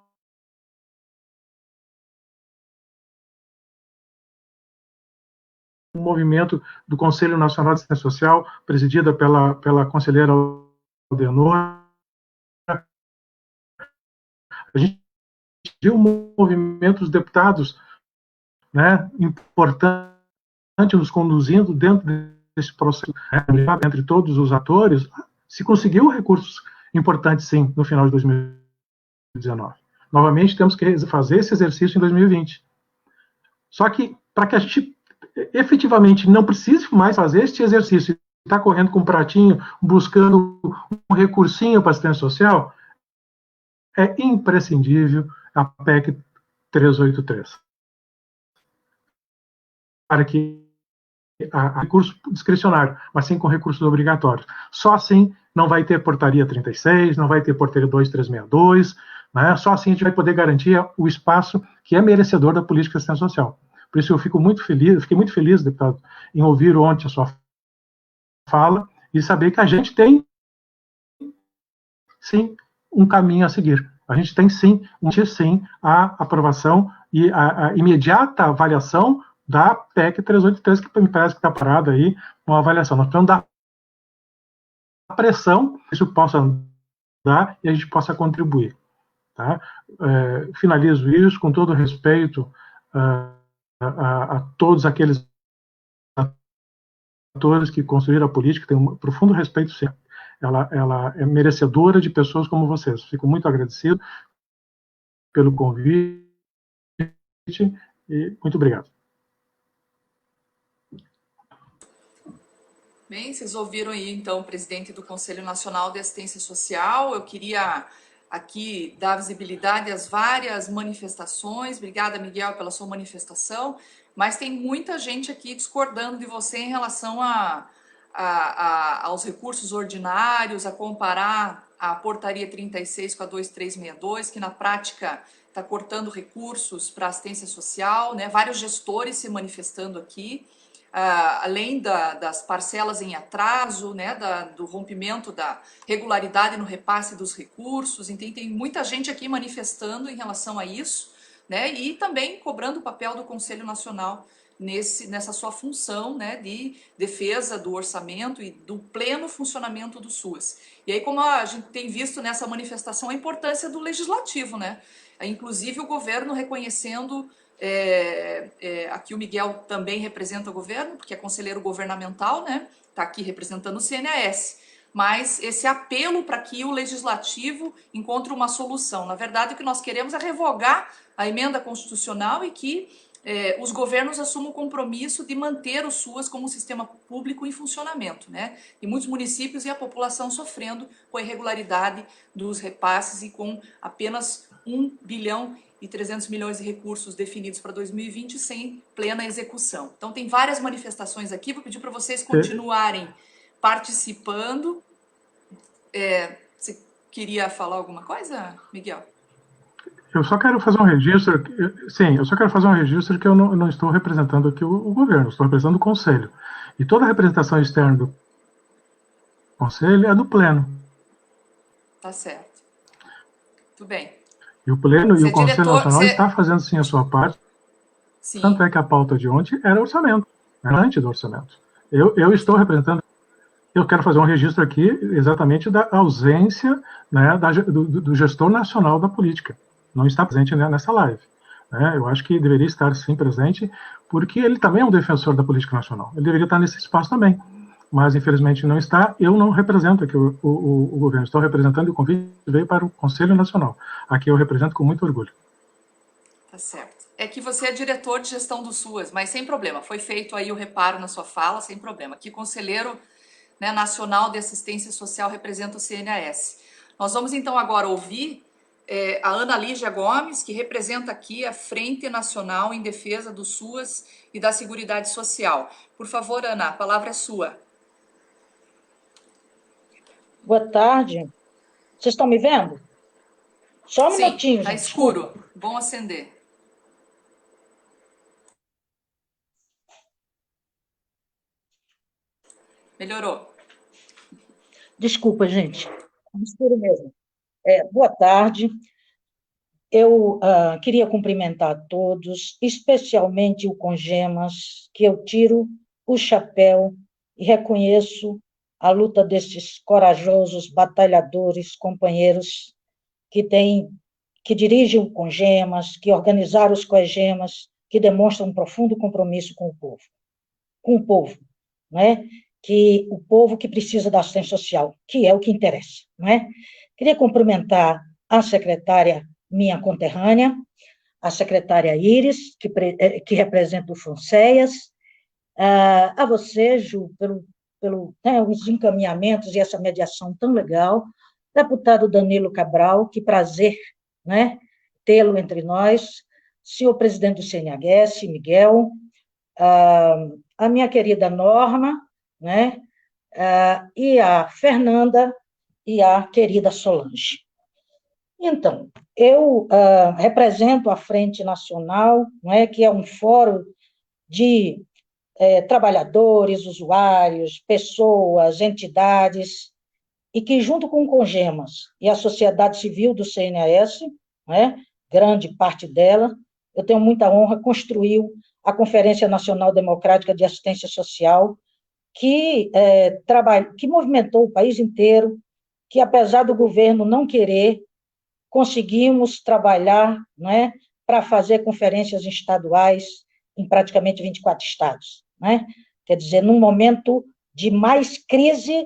um movimento do Conselho Nacional de Assistência Social, presidida pela conselheira Aldenor. A gente viu um movimento dos deputados, né, importante, nos conduzindo dentro desse processo, né, entre todos os atores. Se conseguiu recursos importantes, sim, no final de 2019. Novamente, temos que fazer esse exercício em 2020. Só que, para que a gente efetivamente não precise mais fazer este exercício, está correndo com um pratinho, buscando um recursinho para assistência social, é imprescindível a PEC 383. Para que a recurso discricionário, mas sim com recursos obrigatórios. Só assim não vai ter portaria 36, não vai ter portaria 2362, né? Só assim a gente vai poder garantir o espaço que é merecedor da política de assistência social. Por isso eu fiquei muito feliz, deputado, em ouvir ontem a sua fala e saber que a gente tem, sim, um caminho a seguir. A gente tem, sim, a aprovação e a imediata avaliação da PEC 383, que me parece que está parada aí, uma avaliação. Nós precisamos dar pressão que isso possa andar e a gente possa contribuir. Tá? Finalizo isso com todo respeito a todos aqueles atores que construíram a política, tenho um profundo respeito sempre. Ela é merecedora de pessoas como vocês. Fico muito agradecido pelo convite e muito obrigado. Bem, vocês ouviram aí, então, o presidente do Conselho Nacional de Assistência Social. Eu queria aqui dar visibilidade às várias manifestações. Obrigada, Miguel, pela sua manifestação. Mas tem muita gente aqui discordando de você em relação aos recursos ordinários, a comparar a portaria 36 com a 2362, que na prática está cortando recursos para assistência social, né? Vários gestores se manifestando aqui. Além das parcelas em atraso, né, do rompimento da regularidade no repasse dos recursos. Então, tem muita gente aqui manifestando em relação a isso, né, e também cobrando o papel do Conselho Nacional nessa sua função, né, de defesa do orçamento e do pleno funcionamento do SUAS. E aí, como a gente tem visto nessa manifestação, a importância do legislativo, né, inclusive o governo reconhecendo. Aqui o Miguel também representa o governo, porque é conselheiro governamental, né? Está aqui representando o CNAS. mas esse apelo para que o legislativo encontre uma solução. Na verdade, o que nós queremos é revogar a emenda constitucional e que os governos assumam o compromisso de manter o SUAS como um sistema público em funcionamento, né? E muitos municípios e a população sofrendo com a irregularidade dos repasses e com apenas 1 bilhão e 300 milhões de recursos definidos para 2020 sem plena execução. Então tem várias manifestações aqui, vou pedir para vocês continuarem participando. Você queria falar alguma coisa, Miguel? Eu só quero fazer um registro, eu só quero fazer um registro que eu não estou representando aqui o governo, estou representando o Conselho. E toda a representação externa do Conselho é do Pleno. Tá certo. Tudo bem. E o Pleno e o Conselho Nacional está fazendo sim a sua parte. Sim. Tanto é que a pauta de ontem era orçamento, era antes do orçamento. Eu estou representando, eu quero fazer um registro aqui exatamente da ausência, né, do gestor nacional da política. Não está presente, né, nessa live. Né? Eu acho que deveria estar, sim, presente, porque ele também é um defensor da política nacional. Ele deveria estar nesse espaço também. Mas, infelizmente, não está. Eu não represento aqui o governo. Estou representando e o convite veio para o Conselho Nacional. Aqui eu represento com muito orgulho. Tá certo. É que você é diretor de gestão do SUAS, mas sem problema. Foi feito aí o reparo na sua fala, sem problema. Aqui, conselheiro, né, nacional de assistência social representa o CNAS. Nós vamos, então, agora ouvir a Ana Lígia Gomes, que representa aqui a Frente Nacional em Defesa do SUAS e da Seguridade Social. Por favor, Ana, a palavra é sua. Boa tarde. Vocês estão me vendo? Só um minutinho, tá gente. escuro. Bom acender. Melhorou. Desculpa, gente. Escuro mesmo. Boa tarde. Eu queria cumprimentar a todos, especialmente o Congemas, que eu tiro o chapéu e reconheço a luta desses corajosos batalhadores, companheiros que dirigem o Congemas, que organizaram os Congemas, que demonstram um profundo compromisso com o povo, né? Que o povo que precisa da assistência social, que é o que interessa, né? Queria cumprimentar a secretária, minha conterrânea, a secretária Iris, que representa o FONSEAS, a você, Ju, os encaminhamentos e essa mediação tão legal, deputado Danilo Cabral, que prazer, né, tê-lo entre nós, senhor presidente do CNHS, Miguel, a minha querida Norma, né, e a Fernanda e a querida Solange. Então, eu represento a Frente Nacional, né, que é um fórum de trabalhadores, usuários, pessoas, entidades, e que, junto com o Congemas e a sociedade civil do CNAS, né, grande parte dela, eu tenho muita honra, construiu a Conferência Nacional Democrática de Assistência Social, que movimentou o país inteiro, que, apesar do governo não querer, conseguimos trabalhar, né, para fazer conferências estaduais em praticamente 24 estados. Né? Quer dizer, num momento de mais crise,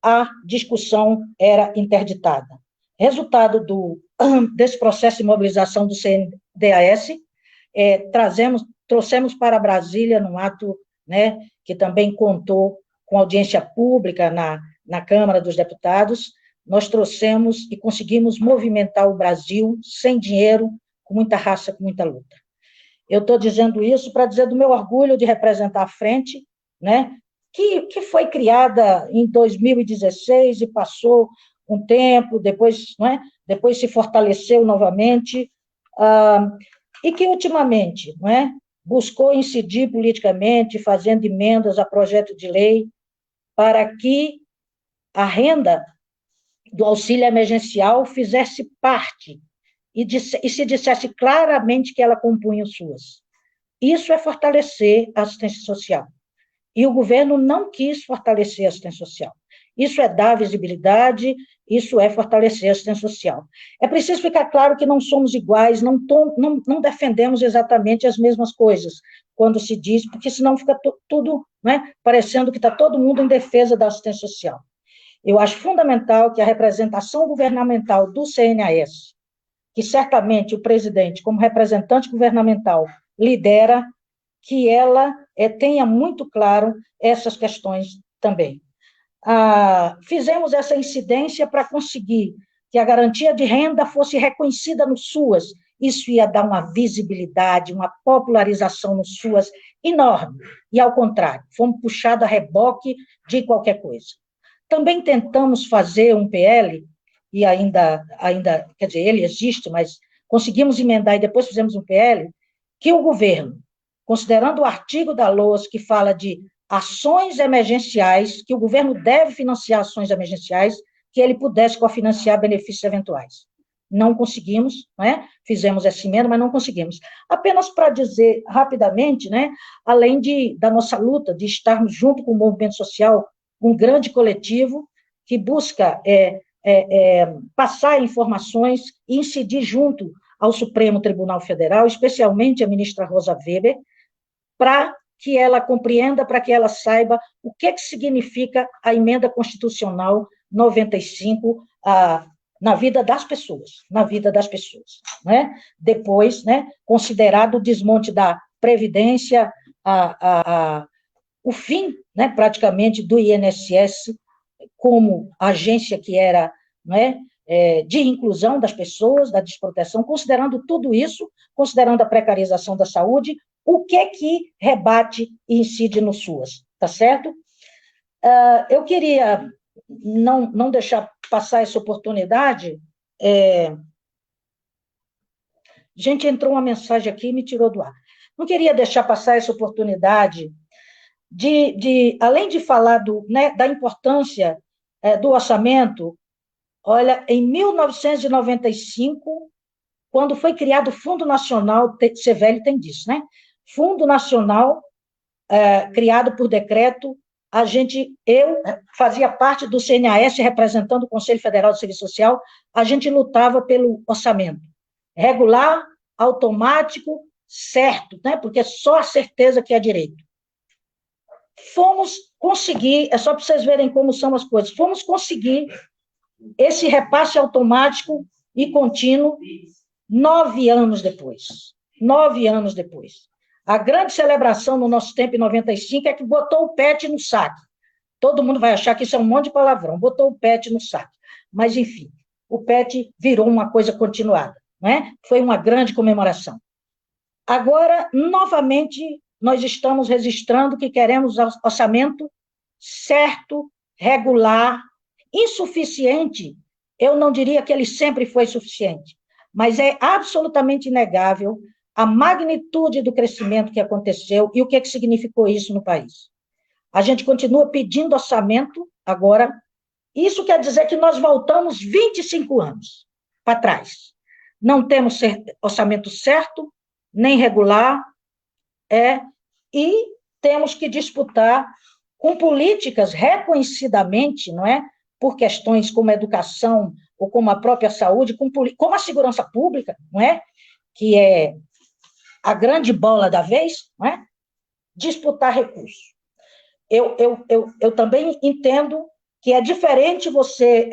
a discussão era interditada. Resultado desse processo de mobilização do CNDAS, trouxemos para Brasília, num ato, né, que também contou com audiência pública na Câmara dos Deputados, nós trouxemos e conseguimos movimentar o Brasil sem dinheiro, com muita raça, com muita luta. Eu estou dizendo isso para dizer do meu orgulho de representar a Frente, né, que foi criada em 2016 e passou um tempo, depois se fortaleceu novamente, e que, ultimamente, buscou incidir politicamente, fazendo emendas a projeto de lei, para que a renda do auxílio emergencial fizesse parte e se dissesse claramente que ela compunha o SUAS. Isso é fortalecer a assistência social. E o governo não quis fortalecer a assistência social. Isso é dar visibilidade, isso é fortalecer a assistência social. É preciso ficar claro que não somos iguais, não defendemos exatamente as mesmas coisas, quando se diz, porque senão fica tudo, né, parecendo que está todo mundo em defesa da assistência social. Eu acho fundamental que a representação governamental do CNAS, que certamente o presidente, como representante governamental, lidera, que ela tenha muito claro essas questões também. Fizemos essa incidência para conseguir que a garantia de renda fosse reconhecida no SUAS. Isso ia dar uma visibilidade, uma popularização no SUAS enorme. E, ao contrário, fomos puxados a reboque de qualquer coisa. Também tentamos fazer um PL, e ainda, quer dizer, ele existe, mas conseguimos emendar e depois fizemos um PL, que o governo, considerando o artigo da LOAS que fala de ações emergenciais, que o governo deve financiar ações emergenciais, que ele pudesse cofinanciar benefícios eventuais. Não conseguimos, né? Fizemos essa emenda, mas não conseguimos. Apenas para dizer rapidamente, né? Além da nossa luta, de estarmos junto com o movimento social, um grande coletivo que busca passar informações e incidir junto ao Supremo Tribunal Federal, especialmente a ministra Rosa Weber, para que ela compreenda, para que ela saiba o que significa a emenda constitucional 95 na vida das pessoas, né? Depois, né, considerado o desmonte da Previdência, o fim, né, praticamente, do INSS como agência que era, né, de inclusão das pessoas, da desproteção, considerando tudo isso, considerando a precarização da saúde, o que rebate e incide no SUAS, tá certo? Eu queria não deixar passar essa oportunidade. Gente, entrou uma mensagem aqui e me tirou do ar. Não queria deixar passar essa oportunidade além de falar né, da importância do orçamento. Olha, em 1995, quando foi criado o Fundo Nacional, Sevelli tem disso, né? Fundo Nacional, criado por decreto, eu fazia parte do CNAS, representando o Conselho Federal de Serviço Social, a gente lutava pelo orçamento regular, automático, certo, né? Porque é só a certeza que é direito. Fomos conseguir, é só para vocês verem como são as coisas, fomos conseguir esse repasse automático e contínuo 9 anos depois. 9 anos depois. A grande celebração no nosso tempo, em 95, é que botou o PET no saque. Todo mundo vai achar que isso é um monte de palavrão, botou o PET no saque. Mas, enfim, o PET virou uma coisa continuada, né? Foi uma grande comemoração. Agora, novamente, nós estamos registrando que queremos orçamento certo, regular, insuficiente. Eu não diria que ele sempre foi suficiente, mas é absolutamente inegável a magnitude do crescimento que aconteceu e o que significou isso no país. A gente continua pedindo orçamento agora. Isso quer dizer que nós voltamos 25 anos para trás. Não temos orçamento certo, nem regular, e temos que disputar com políticas reconhecidamente, não é, por questões como a educação ou como a própria saúde, como a segurança pública, não é, que é a grande bola da vez, não é, disputar recursos. Eu também entendo que é diferente você...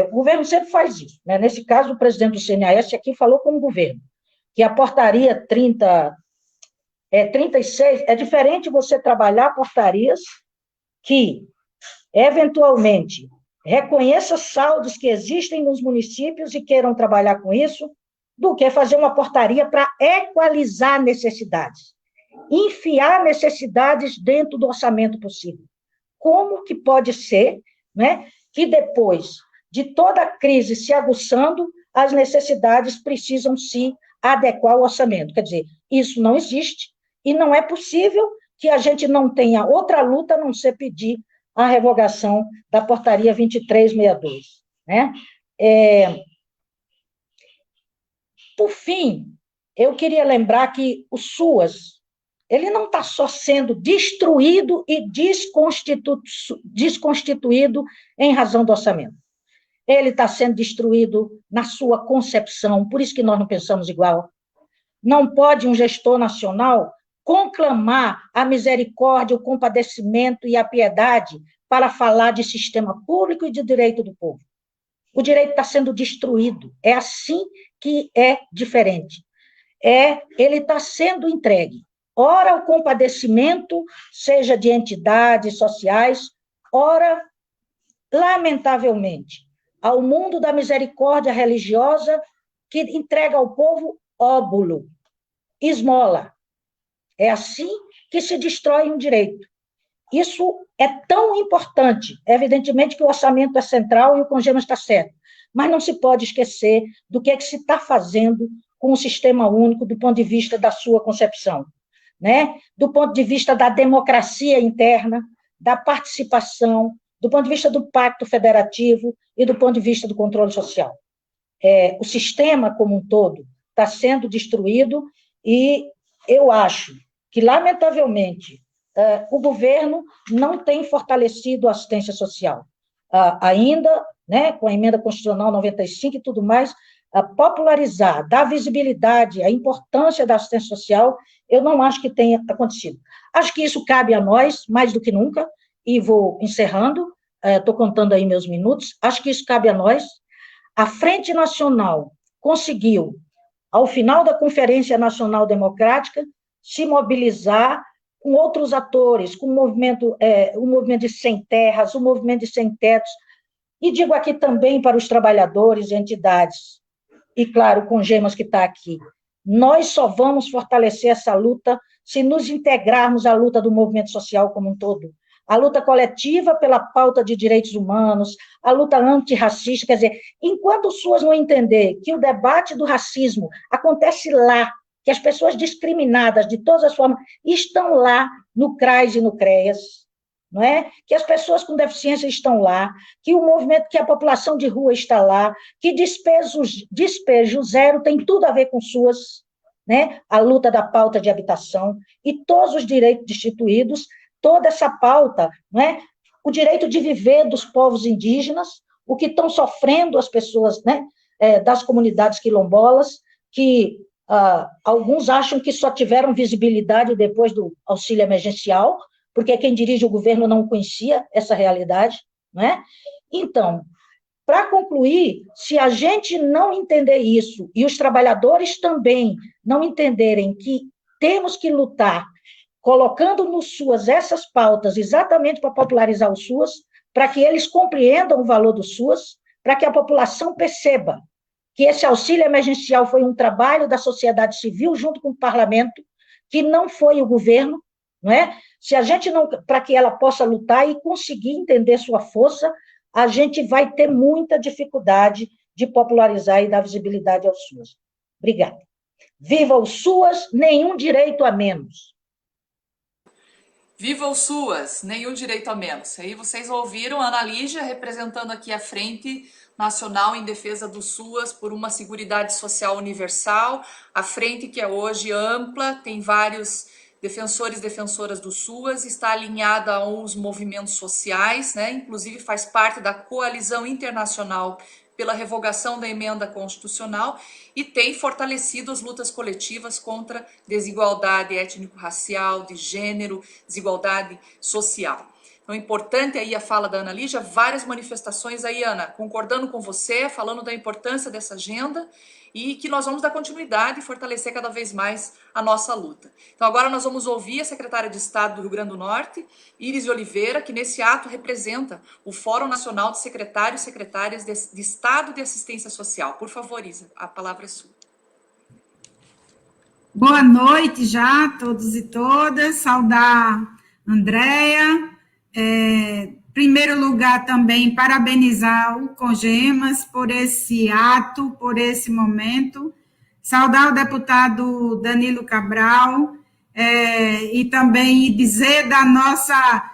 o governo sempre faz isso, né? Nesse caso, o presidente do CNAS aqui falou como governo, que a portaria 36, é diferente você trabalhar portarias que, eventualmente, reconheça saldos que existem nos municípios e queiram trabalhar com isso, do que fazer uma portaria para equalizar necessidades, enfiar necessidades dentro do orçamento possível. Como que pode ser, né, que depois de toda a crise se aguçando, as necessidades precisam se adequar ao orçamento? Quer dizer, isso não existe, e não é possível que a gente não tenha outra luta a não ser pedir a revogação da portaria 2362, né? Por fim, eu queria lembrar que o SUAS, ele não está só sendo destruído e desconstituído em razão do orçamento. Ele está sendo destruído na sua concepção, por isso que nós não pensamos igual. Não pode um gestor nacional conclamar a misericórdia, o compadecimento e a piedade para falar de sistema público e de direito do povo. O direito está sendo destruído. É assim que é diferente. Ele está sendo entregue. Ora, o compadecimento, seja de entidades sociais, ora, lamentavelmente, ao mundo da misericórdia religiosa que entrega ao povo óbulo, esmola. É assim que se destrói um direito. Isso é tão importante. Evidentemente que o orçamento é central e o Congemas está certo, mas não se pode esquecer do que se está fazendo com o sistema único do ponto de vista da sua concepção, né? Do ponto de vista da democracia interna, da participação, do ponto de vista do pacto federativo e do ponto de vista do controle social. O sistema como um todo está sendo destruído e eu acho que, lamentavelmente, o governo não tem fortalecido a assistência social. Ainda, né, com a emenda constitucional 95 e tudo mais, popularizar, dar visibilidade à importância da assistência social, eu não acho que tenha acontecido. Acho que isso cabe a nós, mais do que nunca, e vou encerrando, estou contando aí meus minutos, acho que isso cabe a nós. A Frente Nacional conseguiu, ao final da Conferência Nacional Democrática, se mobilizar com outros atores, com o movimento de sem terras, o movimento de sem tetos, e digo aqui também para os trabalhadores e entidades, e claro, o Congemas que está aqui, nós só vamos fortalecer essa luta se nos integrarmos à luta do movimento social como um todo, a luta coletiva pela pauta de direitos humanos, a luta antirracista, quer dizer, enquanto as pessoas não entender que o debate do racismo acontece lá, que as pessoas discriminadas de todas as formas estão lá no CRAS e no CREAS, não é? Que as pessoas com deficiência estão lá, que o movimento, que a população de rua está lá, que despejo zero tem tudo a ver com suas, né? A luta da pauta de habitação e todos os direitos destituídos, toda essa pauta, não é? O direito de viver dos povos indígenas, o que estão sofrendo as pessoas, né? Das comunidades quilombolas, que alguns acham que só tiveram visibilidade depois do auxílio emergencial, porque quem dirige o governo não conhecia essa realidade, não é? Então, para concluir, se a gente não entender isso, e os trabalhadores também não entenderem que temos que lutar, colocando no SUAS essas pautas exatamente para popularizar o SUAS, para que eles compreendam o valor do SUAS, para que a população perceba que esse auxílio emergencial foi um trabalho da sociedade civil junto com o parlamento, que não foi o governo, não é? Se a gente não, para que ela possa lutar e conseguir entender sua força, a gente vai ter muita dificuldade de popularizar e dar visibilidade ao SUAS. Obrigada. Viva o SUAS, nenhum direito a menos. Viva o SUAS, nenhum direito a menos. Aí vocês ouviram a Ana Lígia representando aqui a Frente Nacional em Defesa do SUAS por uma Seguridade Social Universal, a frente que é hoje ampla, tem vários defensores e defensoras do SUAS, está alinhada aos movimentos sociais, né? Inclusive faz parte da coalizão internacional pela revogação da emenda constitucional e tem fortalecido as lutas coletivas contra desigualdade étnico-racial, de gênero, desigualdade social. Então é importante aí a fala da Ana Lígia, várias manifestações aí, Ana, concordando com você, falando da importância dessa agenda e que nós vamos dar continuidade e fortalecer cada vez mais a nossa luta. Então agora nós vamos ouvir a secretária de Estado do Rio Grande do Norte, Iris de Oliveira, que nesse ato representa o Fórum Nacional de Secretários e Secretárias de Estado de Assistência Social. Por favor, Isa, a palavra é sua. Boa noite já a todos e todas, saudar a Andréia. Em primeiro lugar, também parabenizar o Congemas por esse ato, por esse momento, saudar o deputado Danilo Cabral e também dizer da nossa,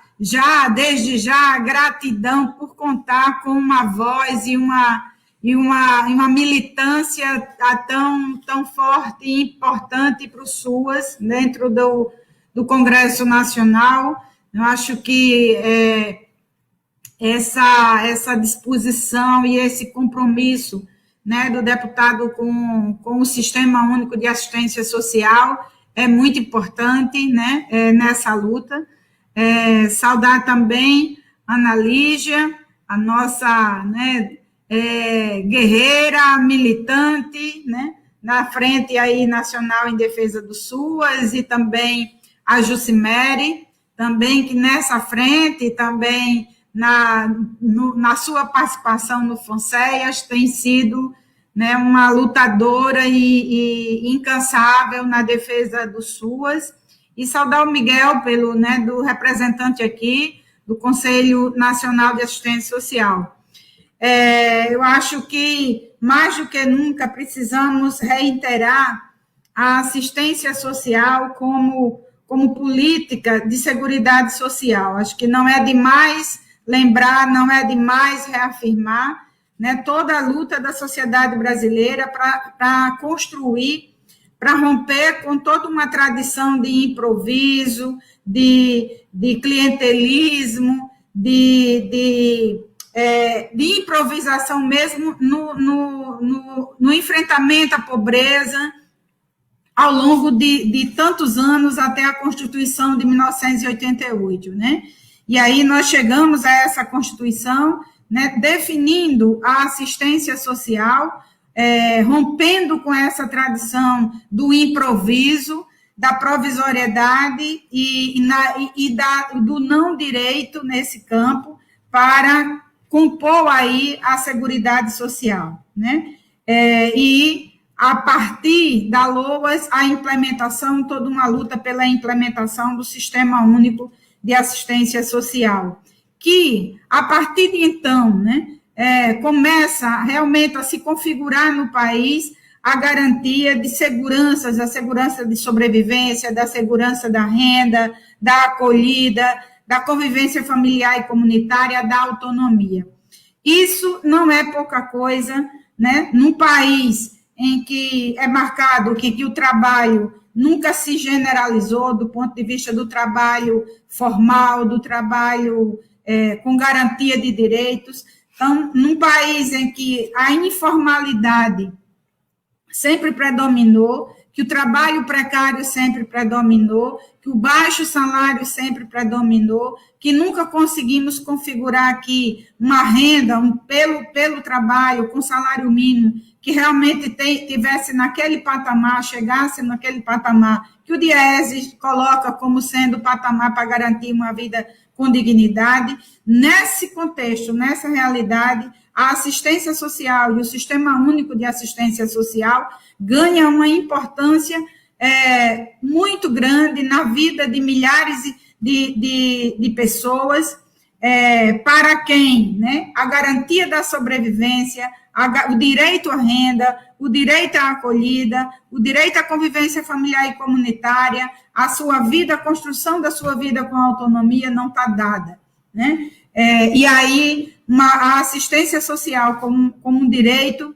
desde já, gratidão por contar com uma voz e uma militância tão forte e importante para o SUAS dentro do Congresso Nacional. Eu acho que essa disposição e esse compromisso, né, do deputado com o Sistema Único de Assistência Social é muito importante, né, nessa luta. Saudar também a Ana Lígia, a nossa, né, guerreira, militante, né, na Frente aí Nacional em Defesa do SUAS, e também a Jucimere, também que nessa frente, também na sua participação no FONSEAS, tem sido, né, uma lutadora e incansável na defesa do SUAS, e saudar o Miguel, né, do representante aqui do Conselho Nacional de Assistência Social. Eu acho que, mais do que nunca, precisamos reiterar a assistência social como política de seguridade social. Acho que não é demais lembrar, não é demais reafirmar, né, toda a luta da sociedade brasileira para construir, para romper com toda uma tradição de improviso, de clientelismo, de improvisação mesmo no enfrentamento à pobreza, ao longo de tantos anos, até a Constituição de 1988, né? E aí nós chegamos a essa Constituição, né, definindo a assistência social, rompendo com essa tradição do improviso, da provisoriedade do não direito nesse campo, para compor aí a Seguridade Social, né? E a partir da LOAS, a implementação, toda uma luta pela implementação do Sistema Único de Assistência Social, que, a partir de então, né, começa realmente a se configurar no país a garantia de seguranças, a segurança de sobrevivência, da segurança da renda, da acolhida, da convivência familiar e comunitária, da autonomia. Isso não é pouca coisa, né, num país em que é marcado que o trabalho nunca se generalizou do ponto de vista do trabalho formal, do trabalho com garantia de direitos. Então, num país em que a informalidade sempre predominou, que o trabalho precário sempre predominou, que o baixo salário sempre predominou, que nunca conseguimos configurar aqui uma renda pelo trabalho, com salário mínimo, que realmente tivesse naquele patamar, chegasse naquele patamar, que o DIEESE coloca como sendo o patamar para garantir uma vida com dignidade. Nesse contexto, nessa realidade, a assistência social e o Sistema Único de Assistência Social ganha uma importância muito grande na vida de milhares de pessoas, para quem, né, a garantia da sobrevivência, o direito à renda, o direito à acolhida, o direito à convivência familiar e comunitária, a sua vida, a construção da sua vida com autonomia não está dada, né? E aí a assistência social como um direito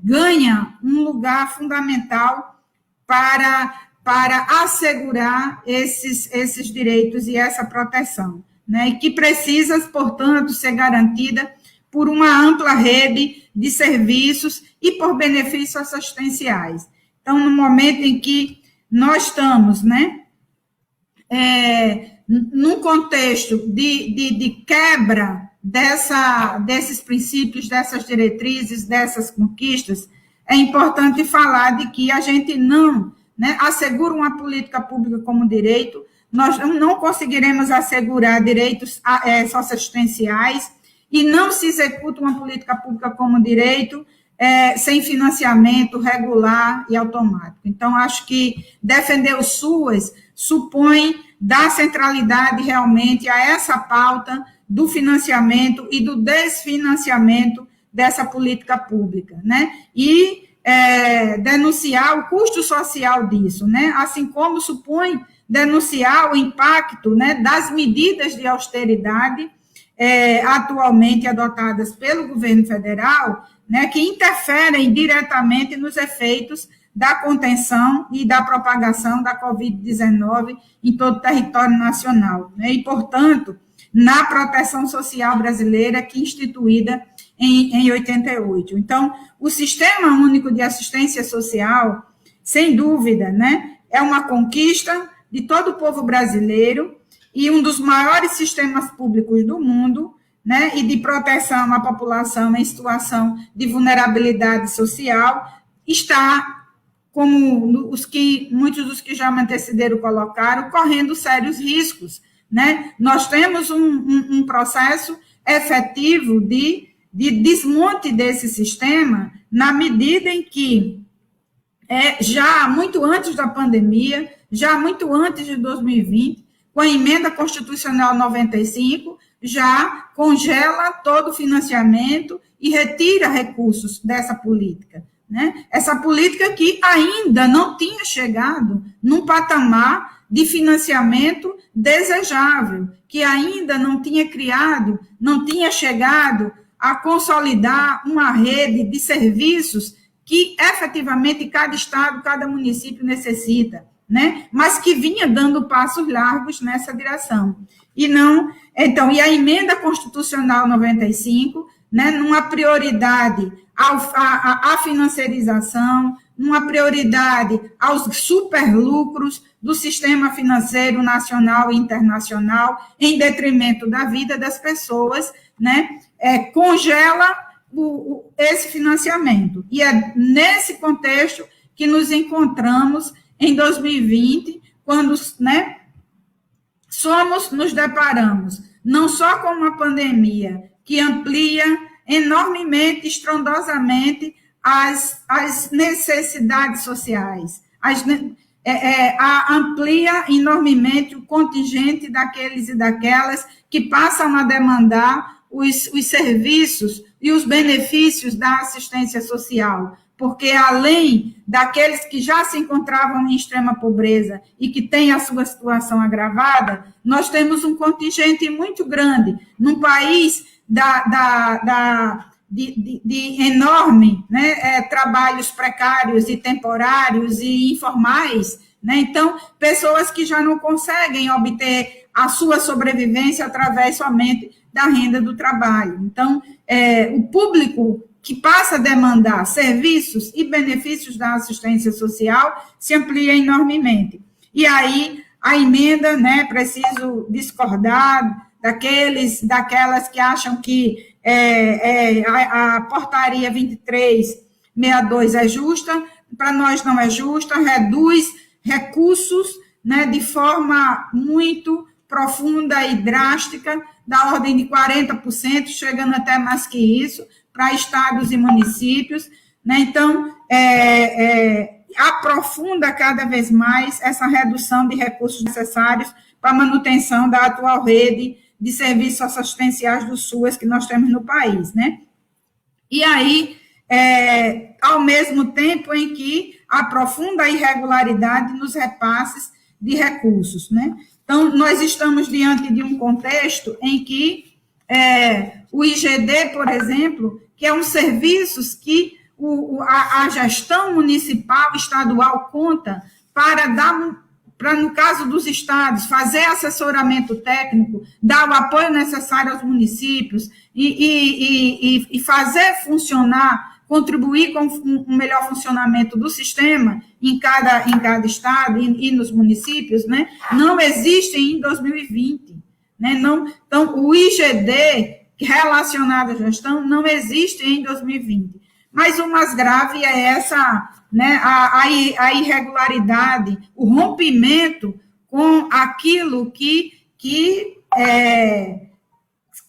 ganha um lugar fundamental para assegurar esses direitos e essa proteção, né? E que precisa, portanto, ser garantida por uma ampla rede de serviços e por benefícios assistenciais. Então, no momento em que nós estamos, né, num contexto de quebra desses princípios, dessas diretrizes, dessas conquistas, é importante falar de que a gente não, né, assegura uma política pública como direito, nós não conseguiremos assegurar direitos socioassistenciais, e não se executa uma política pública como direito sem financiamento regular e automático. Então, acho que defender o SUAS supõe dar centralidade realmente a essa pauta do financiamento e do desfinanciamento dessa política pública, né? E denunciar o custo social disso, né? Assim como supõe denunciar o impacto, né, das medidas de austeridade atualmente adotadas pelo governo federal, né, que interferem diretamente nos efeitos da contenção e da propagação da Covid-19 em todo o território nacional, né, e, portanto, na proteção social brasileira que instituída em 88. Então, o Sistema Único de Assistência Social, sem dúvida, né, é uma conquista de todo o povo brasileiro e um dos maiores sistemas públicos do mundo, né, e de proteção à população em situação de vulnerabilidade social, está, como muitos dos que já me antecederam colocaram, correndo sérios riscos, né? Nós temos um processo efetivo de desmonte desse sistema, na medida em que, já muito antes da pandemia, já muito antes de 2020, com a emenda constitucional 95, já congela todo o financiamento e retira recursos dessa política, né? Essa política que ainda não tinha chegado num patamar de financiamento desejável, que ainda não tinha criado, não tinha chegado a consolidar uma rede de serviços que efetivamente cada estado, cada município necessita, né? Mas que vinha dando passos largos nessa direção. E a emenda constitucional 95, né, numa prioridade à financiarização, numa prioridade aos superlucros do sistema financeiro nacional e internacional, em detrimento da vida das pessoas, né, congela esse financiamento. E é nesse contexto que nos encontramos em 2020, quando, né, nos deparamos não só com uma pandemia que amplia enormemente, estrondosamente, as necessidades sociais, amplia enormemente o contingente daqueles e daquelas que passam a demandar os serviços e os benefícios da assistência social, porque além daqueles que já se encontravam em extrema pobreza e que têm a sua situação agravada, nós temos um contingente muito grande, num país de enorme, né, trabalhos precários e temporários e informais, né? Então, pessoas que já não conseguem obter a sua sobrevivência através somente da renda do trabalho. Então, o público que passa a demandar serviços e benefícios da assistência social se amplia enormemente. E aí, a emenda, né, preciso discordar daquelas que acham que a portaria 2362 é justa, para nós não é justa, reduz recursos, né, de forma muito profunda e drástica, da ordem de 40%, chegando até mais que isso, para estados e municípios, né? Então, aprofunda cada vez mais essa redução de recursos necessários para a manutenção da atual rede de serviços assistenciais do SUAS que nós temos no país, né? E aí, ao mesmo tempo em que aprofunda a irregularidade nos repasses de recursos, né? Então, nós estamos diante de um contexto em que o IGD, por exemplo, que é um serviço que a gestão municipal, estadual conta para no caso dos estados, fazer assessoramento técnico, dar o apoio necessário aos municípios e fazer funcionar, contribuir com um melhor funcionamento do sistema em cada estado e nos municípios, né, não existe em 2020. Né? Então, o IGD relacionado à gestão não existe em 2020. Mas o mais grave é essa, né, a irregularidade, o rompimento com aquilo que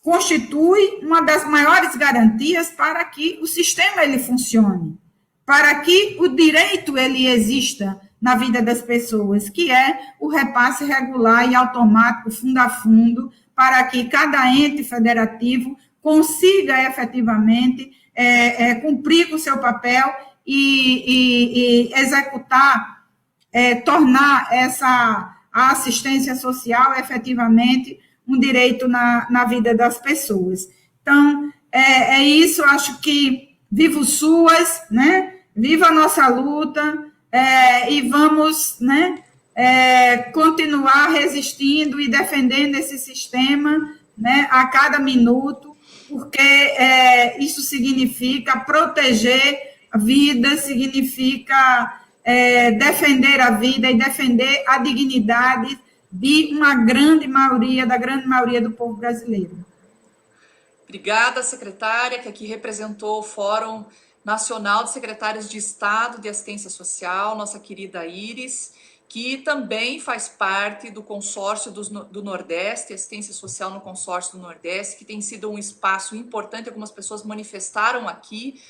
constitui uma das maiores garantias para que o sistema ele funcione, para que o direito ele exista na vida das pessoas, que é o repasse regular e automático, fundo a fundo, para que cada ente federativo consiga efetivamente cumprir com o seu papel e executar, tornar a assistência social efetivamente um direito na vida das pessoas. Então, isso, acho que viva o SUAS, né? Viva a nossa luta, e vamos, né, continuar resistindo e defendendo esse sistema, né, a cada minuto, porque isso significa proteger a vida, significa defender a vida e defender a dignidade de uma grande maioria, da grande maioria do povo brasileiro. Obrigada, secretária, que aqui representou o Fórum Nacional de Secretários de Estado de Assistência Social, nossa querida Iris, que também faz parte do consórcio do Nordeste, assistência social no consórcio do Nordeste, que tem sido um espaço importante. Algumas pessoas manifestaram aqui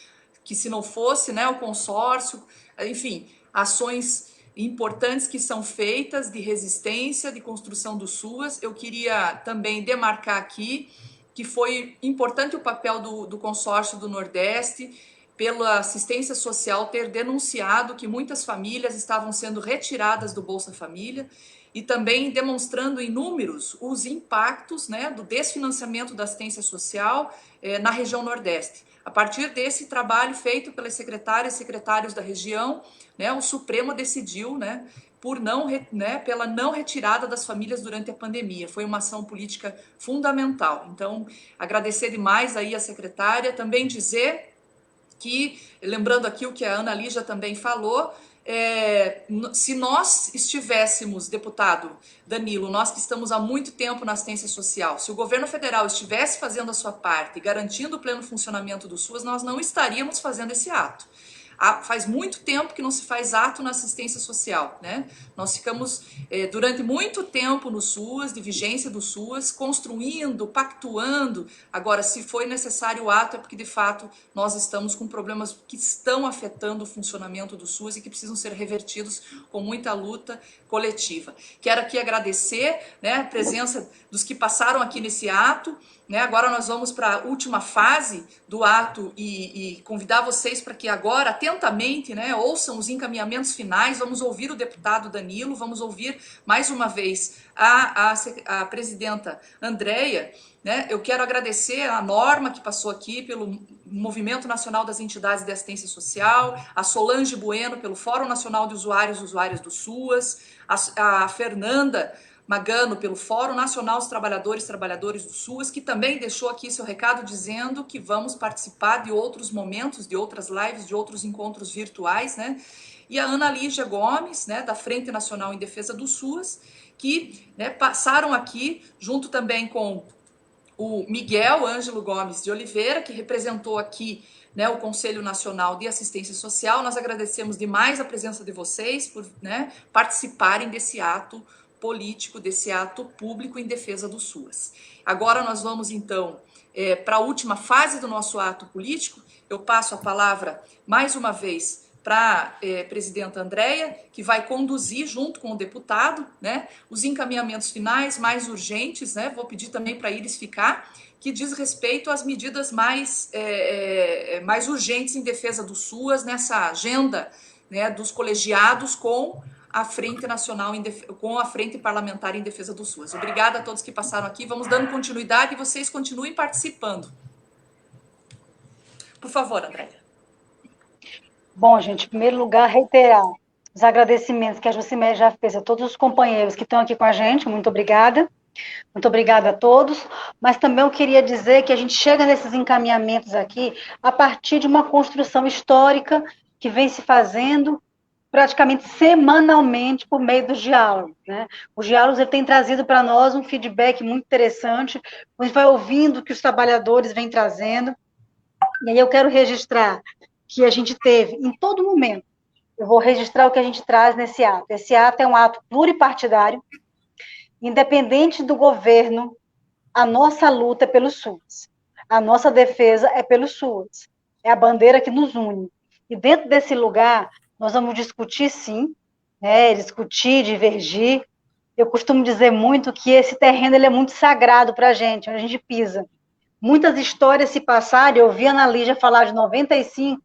que se não fosse, né, o consórcio, enfim, ações importantes que são feitas de resistência, de construção do SUAS. Eu queria também demarcar aqui que foi importante o papel do consórcio do Nordeste, pela assistência social, ter denunciado que muitas famílias estavam sendo retiradas do Bolsa Família e também demonstrando em números os impactos, né, do desfinanciamento da assistência social na região Nordeste. A partir desse trabalho feito pelas secretárias e secretários da região, né, o Supremo decidiu, né, pela não retirada das famílias durante a pandemia. Foi uma ação política fundamental. Então, agradecer demais aí a secretária, também dizer que, lembrando aqui o que a Ana Lígia também falou, se nós estivéssemos, deputado Danilo, nós que estamos há muito tempo na assistência social, se o governo federal estivesse fazendo a sua parte, garantindo o pleno funcionamento do SUAS, nós não estaríamos fazendo esse ato. Faz muito tempo que não se faz ato na assistência social, né? Nós ficamos durante muito tempo no SUAS, de vigência do SUAS, construindo, pactuando. Agora, se foi necessário o ato, é porque de fato nós estamos com problemas que estão afetando o funcionamento do SUAS e que precisam ser revertidos com muita luta coletiva. Quero aqui agradecer, né, a presença dos que passaram aqui nesse ato, né? Agora nós vamos para a última fase do ato e convidar vocês para que agora, atentamente, né, ouçam os encaminhamentos finais. Vamos ouvir o deputado Danilo, vamos ouvir mais uma vez a presidenta Andréia, né? Eu quero agradecer a Norma, que passou aqui pelo Movimento Nacional das Entidades de Assistência Social, a Solange Bueno pelo Fórum Nacional de Usuários e Usuárias do SUAS, a Fernanda Magano pelo Fórum Nacional dos Trabalhadores e Trabalhadoras do SUAS, que também deixou aqui seu recado dizendo que vamos participar de outros momentos, de outras lives, de outros encontros virtuais, né? E a Ana Lígia Gomes, né, da Frente Nacional em Defesa do SUAS, que, né, passaram aqui, junto também com o Miguel Ângelo Gomes de Oliveira, que representou aqui, né, o Conselho Nacional de Assistência Social. Nós agradecemos demais a presença de vocês por, né, participarem desse ato político, desse ato público em defesa do SUAS. Agora nós vamos, então, para a última fase do nosso ato político. Eu passo a palavra, mais uma vez, para a presidenta Andréia, que vai conduzir, junto com o deputado, né, os encaminhamentos finais mais urgentes, né? Vou pedir também para Iris ficar, que diz respeito às medidas mais urgentes em defesa do SUAS, nessa agenda, né, dos colegiados com a Frente Nacional, com a Frente Parlamentar em Defesa do SUAS. Obrigada a todos que passaram aqui. Vamos dando continuidade e vocês continuem participando. Por favor, Andréia. Bom, gente, em primeiro lugar, reiterar os agradecimentos que a Jucimé já fez a todos os companheiros que estão aqui com a gente. Muito obrigada. Muito obrigada a todos. Mas também eu queria dizer que a gente chega nesses encaminhamentos aqui a partir de uma construção histórica que vem se fazendo praticamente semanalmente por meio dos diálogos, né? Os diálogos ele tem trazido para nós um feedback muito interessante, a gente vai ouvindo o que os trabalhadores vêm trazendo, e aí eu quero registrar que a gente teve, em todo momento, eu vou registrar o que a gente traz nesse ato. Esse ato é um ato pluripartidário, independente do governo, a nossa luta é pelo SUAS, a nossa defesa é pelo SUAS, é a bandeira que nos une, e dentro desse lugar, nós vamos discutir, sim, né, discutir, divergir. Eu costumo dizer muito que esse terreno ele é muito sagrado para a gente, onde a gente pisa. Muitas histórias se passaram, eu vi a Ana Lígia falar de 95,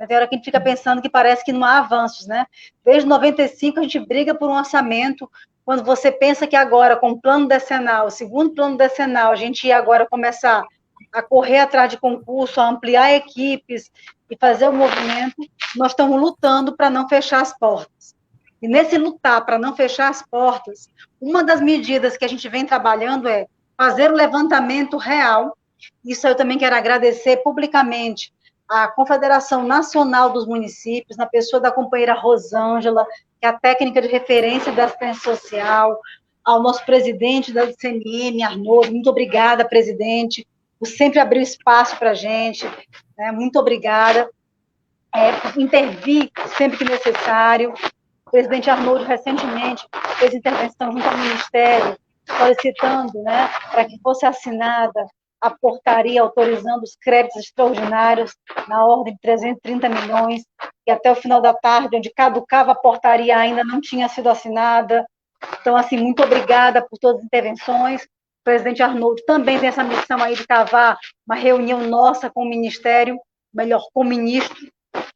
tem hora que a gente fica pensando que parece que não há avanços, né? Desde 95 a gente briga por um orçamento, quando você pensa que agora, com o plano decenal, o segundo plano decenal, a gente ia agora começar a correr atrás de concurso, a ampliar equipes e fazer o movimento, nós estamos lutando para não fechar as portas. E nesse lutar para não fechar as portas, uma das medidas que a gente vem trabalhando é fazer o levantamento real. Isso eu também quero agradecer publicamente a Confederação Nacional dos Municípios, na pessoa da companheira Rosângela, que é a técnica de referência da assistência social, ao nosso presidente da CNM, Arnoldo, muito obrigada, presidente, por sempre abrir espaço para a gente, né? Muito obrigada, por intervir sempre que necessário. O presidente Arnoldo, recentemente, fez intervenção junto ao Ministério, solicitando, né, para que fosse assinada a portaria autorizando os créditos extraordinários na ordem de 330 milhões, e até o final da tarde, onde caducava a portaria, ainda não tinha sido assinada. Então, assim, muito obrigada por todas as intervenções. O presidente Arnoldo também tem essa missão aí de cavar uma reunião nossa com o Ministério, melhor, com o ministro,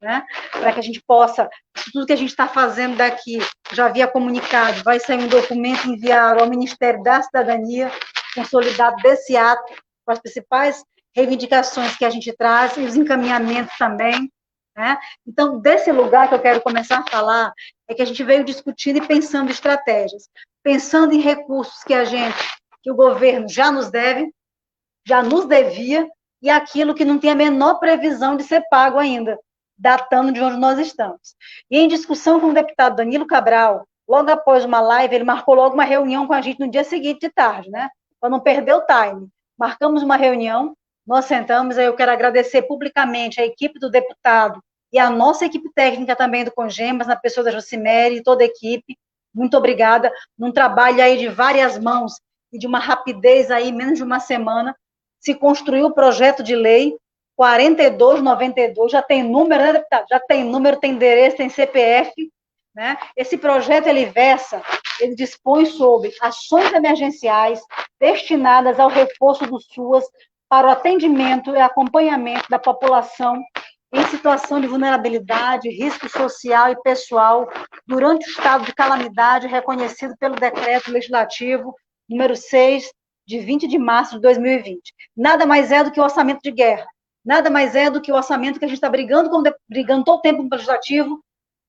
né, para que a gente possa, tudo que a gente está fazendo daqui, já havia comunicado, vai sair um documento enviado ao Ministério da Cidadania, consolidado desse ato, com as principais reivindicações que a gente traz e os encaminhamentos também, né? Então, desse lugar que eu quero começar a falar, é que a gente veio discutindo e pensando estratégias, pensando em recursos que o governo já nos deve, já nos devia, e aquilo que não tem a menor previsão de ser pago ainda, datando de onde nós estamos. E em discussão com o deputado Danilo Cabral, logo após uma live, ele marcou logo uma reunião com a gente no dia seguinte de tarde, né? Para não perder o time. Marcamos uma reunião, nós sentamos, aí eu quero agradecer publicamente a equipe do deputado e a nossa equipe técnica também do Congemas, na pessoa da Jocimere e toda a equipe. Muito obrigada, num trabalho aí de várias mãos e de uma rapidez aí, menos de uma semana, se construiu o projeto de lei 4292, já tem número, né, deputado? Já tem número, tem endereço, tem CPF, né? Esse projeto, ele dispõe sobre ações emergenciais destinadas ao reforço do SUAS para o atendimento e acompanhamento da população em situação de vulnerabilidade, risco social e pessoal durante o estado de calamidade reconhecido pelo Decreto Legislativo número 6, de 20 de março de 2020. Nada mais é do que o orçamento de guerra, nada mais é do que o orçamento que a gente está brigando todo o tempo no Legislativo,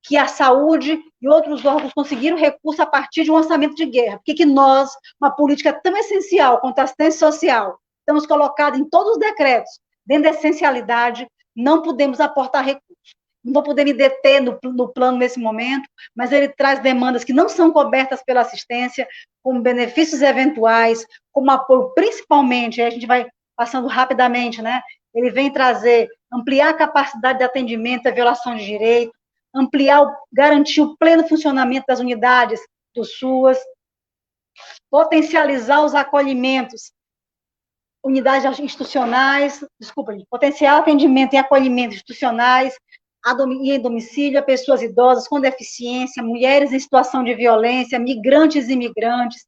que a saúde e outros órgãos conseguiram recurso a partir de um orçamento de guerra. Por que nós, uma política tão essencial quanto a assistência social, estamos colocados em todos os decretos, dentro da essencialidade, não podemos aportar recursos. Não vou poder me deter no plano nesse momento, mas ele traz demandas que não são cobertas pela assistência, como benefícios eventuais, como apoio, principalmente, a gente vai passando rapidamente, né? Ele vem trazer, ampliar a capacidade de atendimento à violação de direito, garantir o pleno funcionamento das unidades do SUAS, potencializar os acolhimentos, unidades institucionais, potencial atendimento e acolhimento institucionais, e em domicílio a pessoas idosas com deficiência, mulheres em situação de violência, migrantes e imigrantes,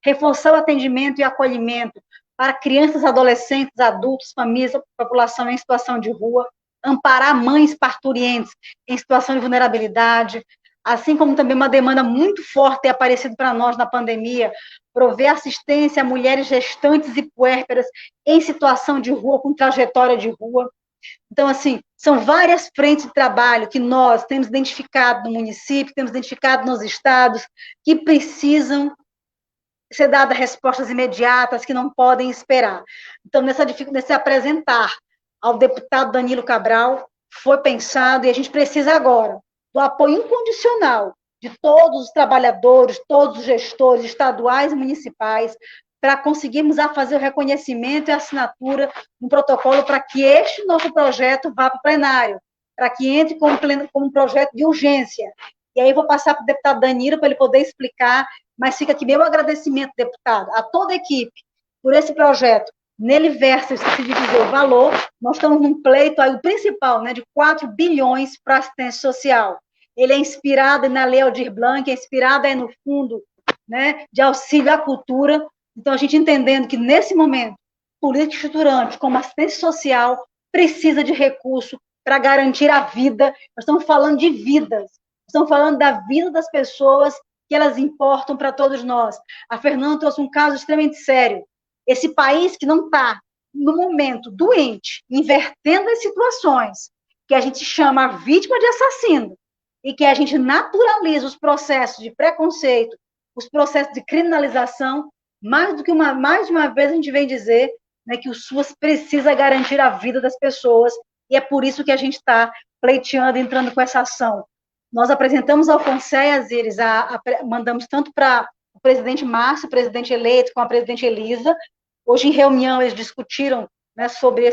reforçar o atendimento e acolhimento para crianças, adolescentes, adultos, famílias, população em situação de rua, amparar mães parturientes em situação de vulnerabilidade, assim como também uma demanda muito forte tem aparecido para nós na pandemia, prover assistência a mulheres gestantes e puérperas em situação de rua, com trajetória de rua. Então, assim, são várias frentes de trabalho que nós temos identificado no município, temos identificado nos estados, que precisam ser dadas respostas imediatas, que não podem esperar. Então, nesse apresentar ao deputado Danilo Cabral, foi pensado, e a gente precisa agora do apoio incondicional de todos os trabalhadores, todos os gestores estaduais e municipais, para conseguirmos fazer o reconhecimento e a assinatura de um protocolo para que este nosso projeto vá para o plenário, para que entre como um projeto de urgência. E aí vou passar para o deputado Danilo para ele poder explicar, mas fica aqui meu agradecimento, deputado, a toda a equipe, por esse projeto. Nele versa, se dividir o valor, nós estamos num pleito, aí, o principal, né, de 4 bilhões para assistência social. Ele é inspirado na Lei Aldir Blanc, é inspirado aí no fundo, né, de auxílio à cultura. Então, a gente entendendo que, nesse momento, política estruturante, como assistência social, precisa de recurso para garantir a vida. Nós estamos falando de vidas, estamos falando da vida das pessoas, que elas importam para todos nós. A Fernanda trouxe um caso extremamente sério. Esse país que não está, no momento, doente, invertendo as situações, que a gente chama a vítima de assassino, e que a gente naturaliza os processos de preconceito, os processos de criminalização, mais de uma vez a gente vem dizer, né, que o SUAS precisa garantir a vida das pessoas, e é por isso que a gente está pleiteando, entrando com essa ação. Nós apresentamos ao FONSEAS, eles mandamos tanto para o presidente Márcio, o presidente eleito, com a presidente Elisa. Hoje, em reunião, eles discutiram, né, sobre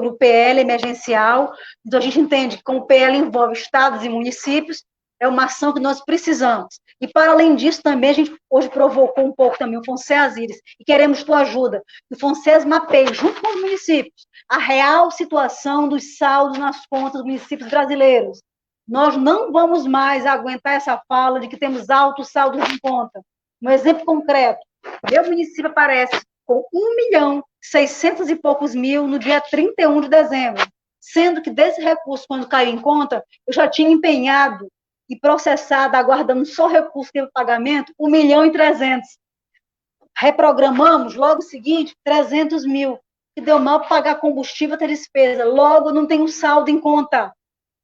o PL emergencial. Então, a gente entende que, como o PL envolve estados e municípios, é uma ação que nós precisamos. E, para além disso, também a gente hoje provocou um pouco também o FONSEAS, Iris, e queremos tua ajuda. O FONSEAS mapeie, junto com os municípios, a real situação dos saldos nas contas dos municípios brasileiros. Nós não vamos mais aguentar essa fala de que temos altos saldos em conta. Um exemplo concreto, meu município aparece com 1.600.000 e poucos no dia 31 de dezembro, sendo que desse recurso, quando caiu em conta, eu já tinha empenhado e processado, aguardando só recurso de pagamento, 1.300.000. Reprogramamos, logo seguinte, 300.000, que deu mal para pagar combustível até despesa, logo não tem um saldo em conta.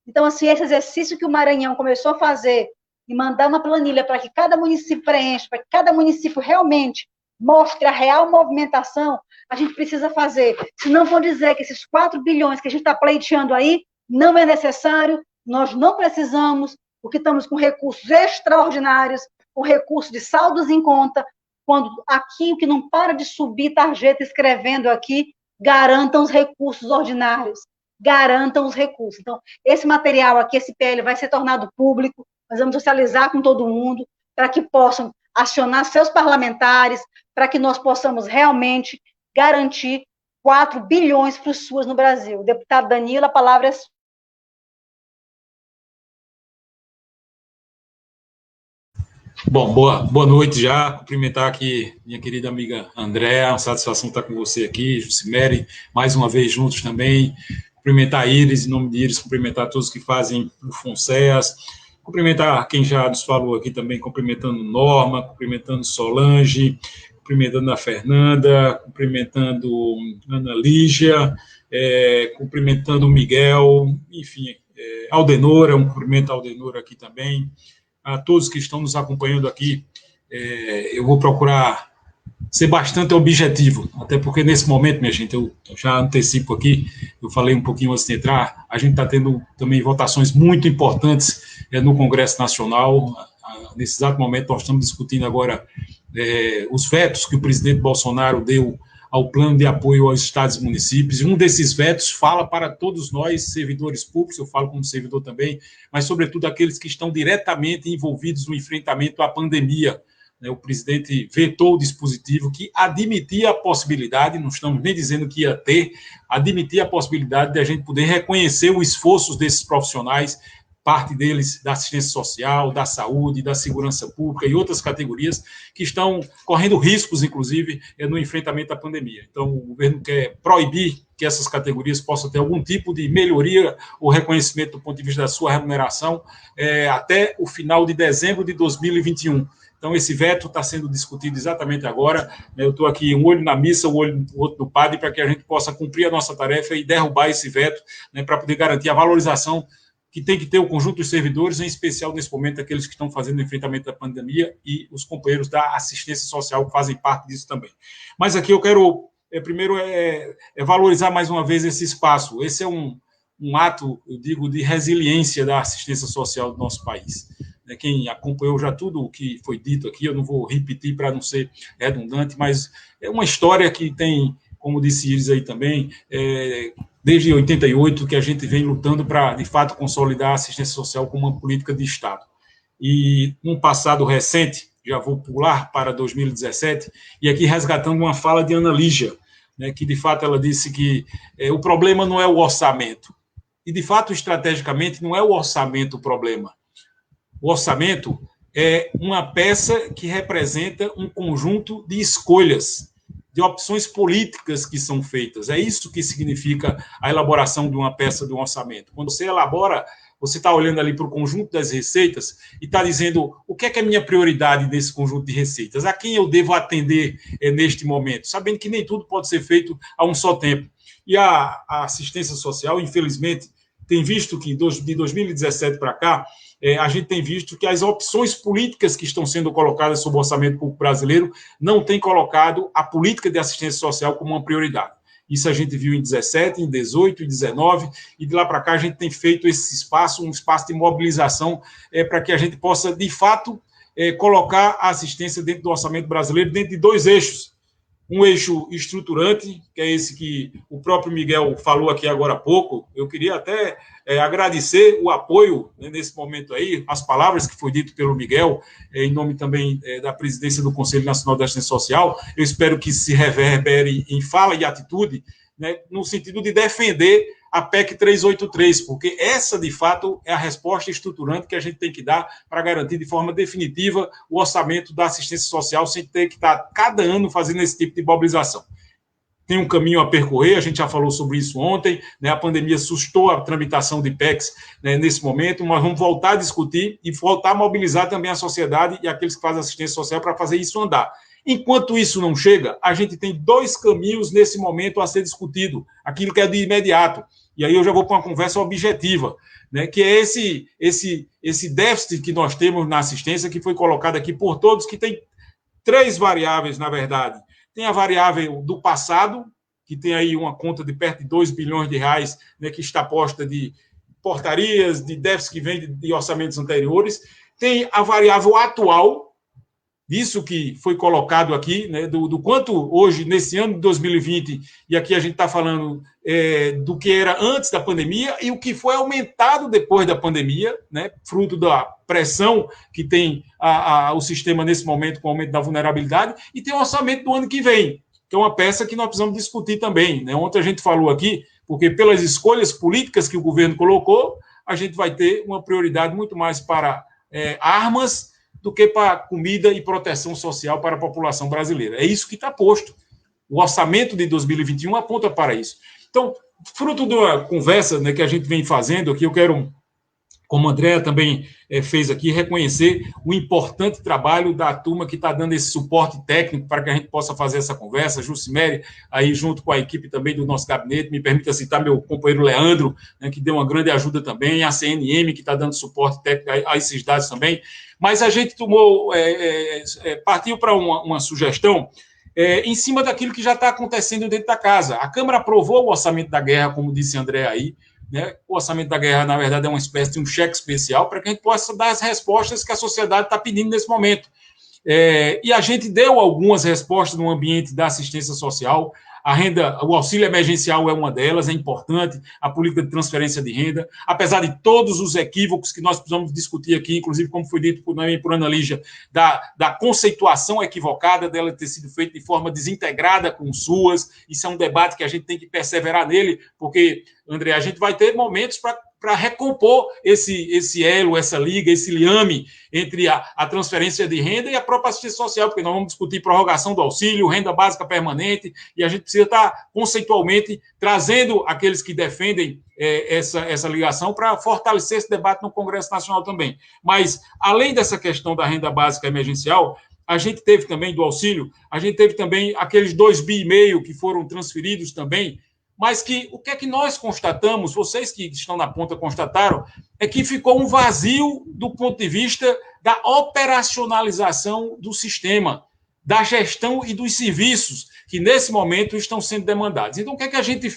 Então, assim, esse exercício que o Maranhão começou a fazer, e mandar uma planilha para que cada município preencha, para que cada município realmente mostre a real movimentação, a gente precisa fazer. Senão vão dizer que esses 4 bilhões que a gente está pleiteando aí não é necessário, nós não precisamos, porque estamos com recursos extraordinários, com recursos de saldos em conta, quando aqui o que não para de subir tarjeta escrevendo aqui, garantam os recursos ordinários, garantam os recursos. Então, esse material aqui, esse PL, vai ser tornado público, nós vamos socializar com todo mundo, para que possam acionar seus parlamentares, para que nós possamos realmente garantir 4 bilhões para os SUAS no Brasil. Deputado Danilo, a palavra é sua. Bom, boa noite já, cumprimentar aqui minha querida amiga Andréa, uma satisfação estar com você aqui, Jucimere, mais uma vez juntos também, cumprimentar a Iris, em nome de Iris, cumprimentar todos que fazem o FONSEAS, cumprimentar quem já nos falou aqui também, cumprimentando Norma, cumprimentando Solange, cumprimentando a Fernanda, cumprimentando Ana Lígia, cumprimentando o Miguel, enfim, Aldenora, um cumprimento a Aldenora aqui também, a todos que estão nos acompanhando aqui. Eu vou procurar ser bastante objetivo, até porque nesse momento, minha gente, eu já antecipo aqui, eu falei um pouquinho antes de entrar, a gente está tendo também votações muito importantes no Congresso Nacional. Nesse exato momento, nós estamos discutindo agora os vetos que o presidente Bolsonaro deu ao plano de apoio aos estados e municípios, e um desses vetos fala para todos nós, servidores públicos, eu falo como servidor também, mas sobretudo aqueles que estão diretamente envolvidos no enfrentamento à pandemia. O presidente vetou o dispositivo que admitia a possibilidade, não estamos nem dizendo que ia ter, admitia a possibilidade de a gente poder reconhecer o esforço desses profissionais, parte deles da assistência social, da saúde, da segurança pública e outras categorias que estão correndo riscos, inclusive, no enfrentamento à pandemia. Então, o governo quer proibir que essas categorias possam ter algum tipo de melhoria ou reconhecimento do ponto de vista da sua remuneração até o final de dezembro de 2021. Então, esse veto está sendo discutido exatamente agora. Eu estou aqui, um olho na missa, o outro no padre, para que a gente possa cumprir a nossa tarefa e derrubar esse veto, para poder garantir a valorização que tem que ter o conjunto dos servidores, em especial nesse momento aqueles que estão fazendo o enfrentamento da pandemia e os companheiros da assistência social que fazem parte disso também. Mas aqui eu quero, primeiro, valorizar mais uma vez esse espaço. Esse é um ato, eu digo, de resiliência da assistência social do nosso país. Quem acompanhou já tudo o que foi dito aqui, eu não vou repetir para não ser redundante, mas é uma história que tem, como disse Iris aí também, desde 88 que a gente vem lutando para, de fato, consolidar a assistência social como uma política de Estado. E, num passado recente, já vou pular para 2017, e aqui resgatando uma fala de Ana Lígia, que, de fato, ela disse que o problema não é o orçamento. E, de fato, estrategicamente, não é o orçamento o problema. O orçamento é uma peça que representa um conjunto de escolhas, de opções políticas que são feitas. É isso que significa a elaboração de uma peça de um orçamento. Quando você elabora, você está olhando ali para o conjunto das receitas e está dizendo o que é minha prioridade nesse conjunto de receitas, a quem eu devo atender neste momento, sabendo que nem tudo pode ser feito a um só tempo. E a assistência social, infelizmente, tem visto que de 2017 para cá, a gente tem visto que as opções políticas que estão sendo colocadas sobre o orçamento público brasileiro não têm colocado a política de assistência social como uma prioridade. Isso a gente viu em 17, em 18, em 19, e de lá para cá a gente tem feito esse espaço, um espaço de mobilização para que a gente possa, de fato, colocar a assistência dentro do orçamento brasileiro, dentro de 2 eixos. Um eixo estruturante, que é esse que o próprio Miguel falou aqui agora há pouco. Eu queria até agradecer o apoio, né, nesse momento aí, as palavras que foi dito pelo Miguel, em nome também da presidência do Conselho Nacional da Assistência Social. Eu espero que se reverbere em fala e atitude, né, no sentido de defender a PEC 383, porque essa, de fato, é a resposta estruturante que a gente tem que dar para garantir de forma definitiva o orçamento da assistência social, sem ter que estar cada ano fazendo esse tipo de mobilização. Tem um caminho a percorrer, a gente já falou sobre isso ontem, né, a pandemia sustou a tramitação de PECs, né, nesse momento, mas vamos voltar a discutir e voltar a mobilizar também a sociedade e aqueles que fazem assistência social para fazer isso andar. Enquanto isso não chega, a gente tem 2 caminhos nesse momento a ser discutido, aquilo que é de imediato. E aí eu já vou para uma conversa objetiva, né, que é esse déficit que nós temos na assistência, que foi colocado aqui por todos, que tem 3 variáveis, na verdade. Tem a variável do passado, que tem aí uma conta de perto de 2 bilhões de reais, né, que está posta de portarias, de déficit que vem de orçamentos anteriores. Tem a variável atual, disso que foi colocado aqui, né, do quanto hoje, nesse ano de 2020, e aqui a gente está falando do que era antes da pandemia e o que foi aumentado depois da pandemia, né, fruto da pressão que tem o sistema nesse momento com o aumento da vulnerabilidade, e tem o orçamento do ano que vem, que é uma peça que nós precisamos discutir também, né? Ontem a gente falou aqui, porque pelas escolhas políticas que o governo colocou, a gente vai ter uma prioridade muito mais para armas do que para comida e proteção social para a população brasileira. É isso que está posto. O orçamento de 2021 aponta para isso. Então, fruto da conversa, né, que a gente vem fazendo aqui, eu quero, como a Andréa também fez aqui, reconhecer o importante trabalho da turma que está dando esse suporte técnico para que a gente possa fazer essa conversa. Jucimere, aí junto com a equipe também do nosso gabinete, me permita citar meu companheiro Leandro, né, que deu uma grande ajuda também, a CNM, que está dando suporte técnico a esses dados também. Mas a gente partiu para uma sugestão em cima daquilo que já está acontecendo dentro da casa. A Câmara aprovou o orçamento da guerra, como disse André aí, né? O orçamento da guerra, na verdade, é uma espécie de um cheque especial para que a gente possa dar as respostas que a sociedade está pedindo nesse momento. E a gente deu algumas respostas no ambiente da assistência social. O auxílio emergencial é uma delas, é importante, a política de transferência de renda, apesar de todos os equívocos que nós precisamos discutir aqui, inclusive, como foi dito por Ana Lígia, da conceituação equivocada dela ter sido feita de forma desintegrada com o SUAS. Isso é um debate que a gente tem que perseverar nele, porque, André, a gente vai ter momentos para recompor esse elo, essa liga, esse liame entre a transferência de renda e a própria assistência social, porque nós vamos discutir prorrogação do auxílio, renda básica permanente, e a gente precisa estar conceitualmente trazendo aqueles que defendem essa ligação para fortalecer esse debate no Congresso Nacional também. Mas, além dessa questão da renda básica emergencial, a gente teve também do auxílio, a gente teve também aqueles 2,5 bi que foram transferidos também, mas o que é que nós constatamos, vocês que estão na ponta constataram, é que ficou um vazio do ponto de vista da operacionalização do sistema, da gestão e dos serviços que, nesse momento, estão sendo demandados. Então, o que é que a gente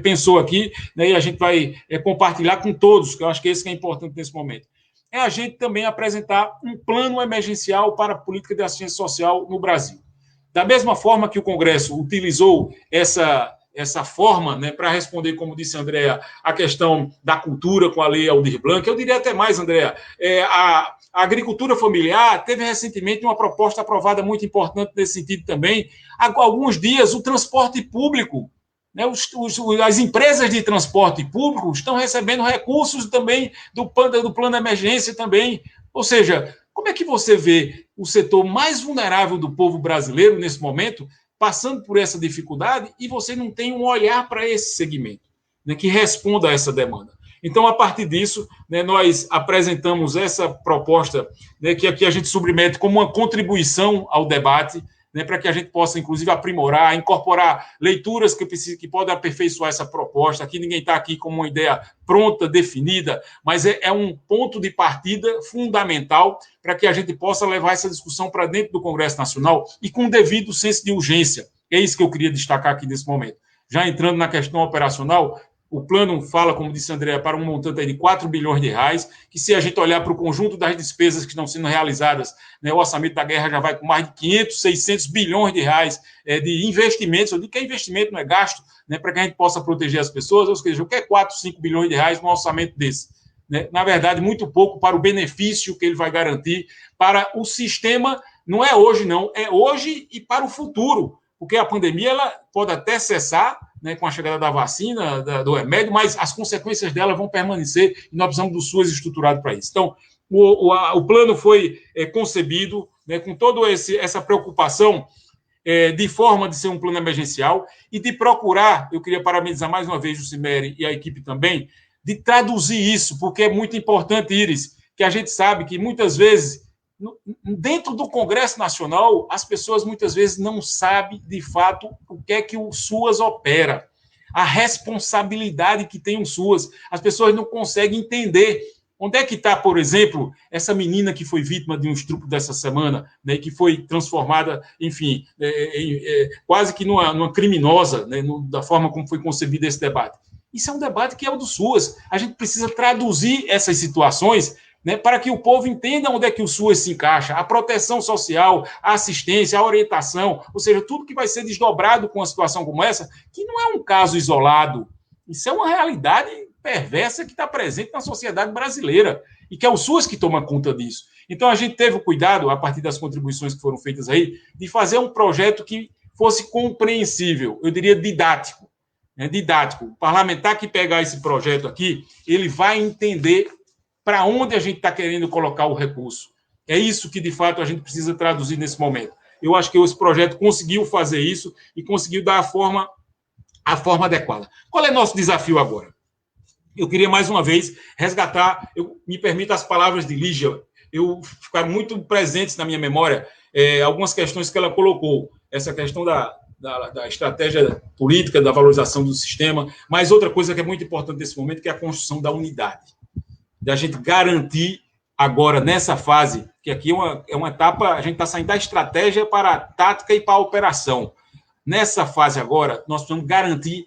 pensou aqui, né, e a gente vai compartilhar com todos, que eu acho que esse que é importante nesse momento, é a gente também apresentar um plano emergencial para a política de assistência social no Brasil. Da mesma forma que o Congresso utilizou essa forma, né, para responder, como disse a Andréa, a questão da cultura com a lei Aldir Blanc. Eu diria até mais, Andréa, a agricultura familiar teve recentemente uma proposta aprovada muito importante nesse sentido também. Há alguns dias, o transporte público, né, as empresas de transporte público estão recebendo recursos também do plano de emergência também. Ou seja, como é que você vê o setor mais vulnerável do povo brasileiro nesse momento passando por essa dificuldade e você não tem um olhar para esse segmento, né, que responda a essa demanda? Então, a partir disso, né, nós apresentamos essa proposta, né, que aqui a gente submete como uma contribuição ao debate, né, para que a gente possa, inclusive, aprimorar, incorporar leituras que podem aperfeiçoar essa proposta. Aqui ninguém está aqui com uma ideia pronta, definida, mas é um ponto de partida fundamental para que a gente possa levar essa discussão para dentro do Congresso Nacional e com o devido senso de urgência. É isso que eu queria destacar aqui nesse momento. Já entrando na questão operacional, o plano fala, como disse a Andrea, para um montante aí de 4 bilhões de reais, que se a gente olhar para o conjunto das despesas que estão sendo realizadas, né, o orçamento da guerra já vai com mais de 500, 600 bilhões de reais de investimentos. Eu digo que é investimento, não é gasto, né, para que a gente possa proteger as pessoas. Ou seja, o que é 4, 5 bilhões de reais num orçamento desse? Né? Na verdade, muito pouco para o benefício que ele vai garantir para o sistema. Não é hoje, não, é hoje e para o futuro, porque a pandemia ela pode até cessar, né, com a chegada da vacina, do remédio, mas as consequências dela vão permanecer e nós precisamos do SUS estruturado para isso. Então, o plano foi concebido, né, com toda essa preocupação de forma de ser um plano emergencial e de procurar, eu queria parabenizar mais uma vez o Jucimere e a equipe também, de traduzir isso, porque é muito importante, Iris, que a gente sabe que muitas vezes, dentro do Congresso Nacional, as pessoas muitas vezes não sabem, de fato, o que é que o SUAS opera, a responsabilidade que tem o SUAS. As pessoas não conseguem entender onde é que está, por exemplo, essa menina que foi vítima de um estupro dessa semana, né, que foi transformada, enfim, quase que numa criminosa, né, da forma como foi concebido esse debate. Isso é um debate que é o do SUAS. A gente precisa traduzir essas situações, né, para que o povo entenda onde é que o SUAS se encaixa, a proteção social, a assistência, a orientação, ou seja, tudo que vai ser desdobrado com uma situação como essa, que não é um caso isolado, isso é uma realidade perversa que está presente na sociedade brasileira, e que é o SUAS que toma conta disso. Então, a gente teve o cuidado, a partir das contribuições que foram feitas aí, de fazer um projeto que fosse compreensível, eu diria didático, né, didático. O parlamentar que pegar esse projeto aqui, ele vai entender para onde a gente está querendo colocar o recurso. É isso que, de fato, a gente precisa traduzir nesse momento. Eu acho que esse projeto conseguiu fazer isso e conseguiu dar a forma adequada. Qual é o nosso desafio agora? Eu queria, mais uma vez, resgatar, me permita as palavras de Lígia, ficaram muito presentes na minha memória algumas questões que ela colocou, essa questão da estratégia política, da valorização do sistema, mas outra coisa que é muito importante nesse momento, que é a construção da unidade. Da gente garantir agora, nessa fase, que aqui é uma etapa, a gente está saindo da estratégia para a tática e para a operação. Nessa fase agora, nós precisamos garantir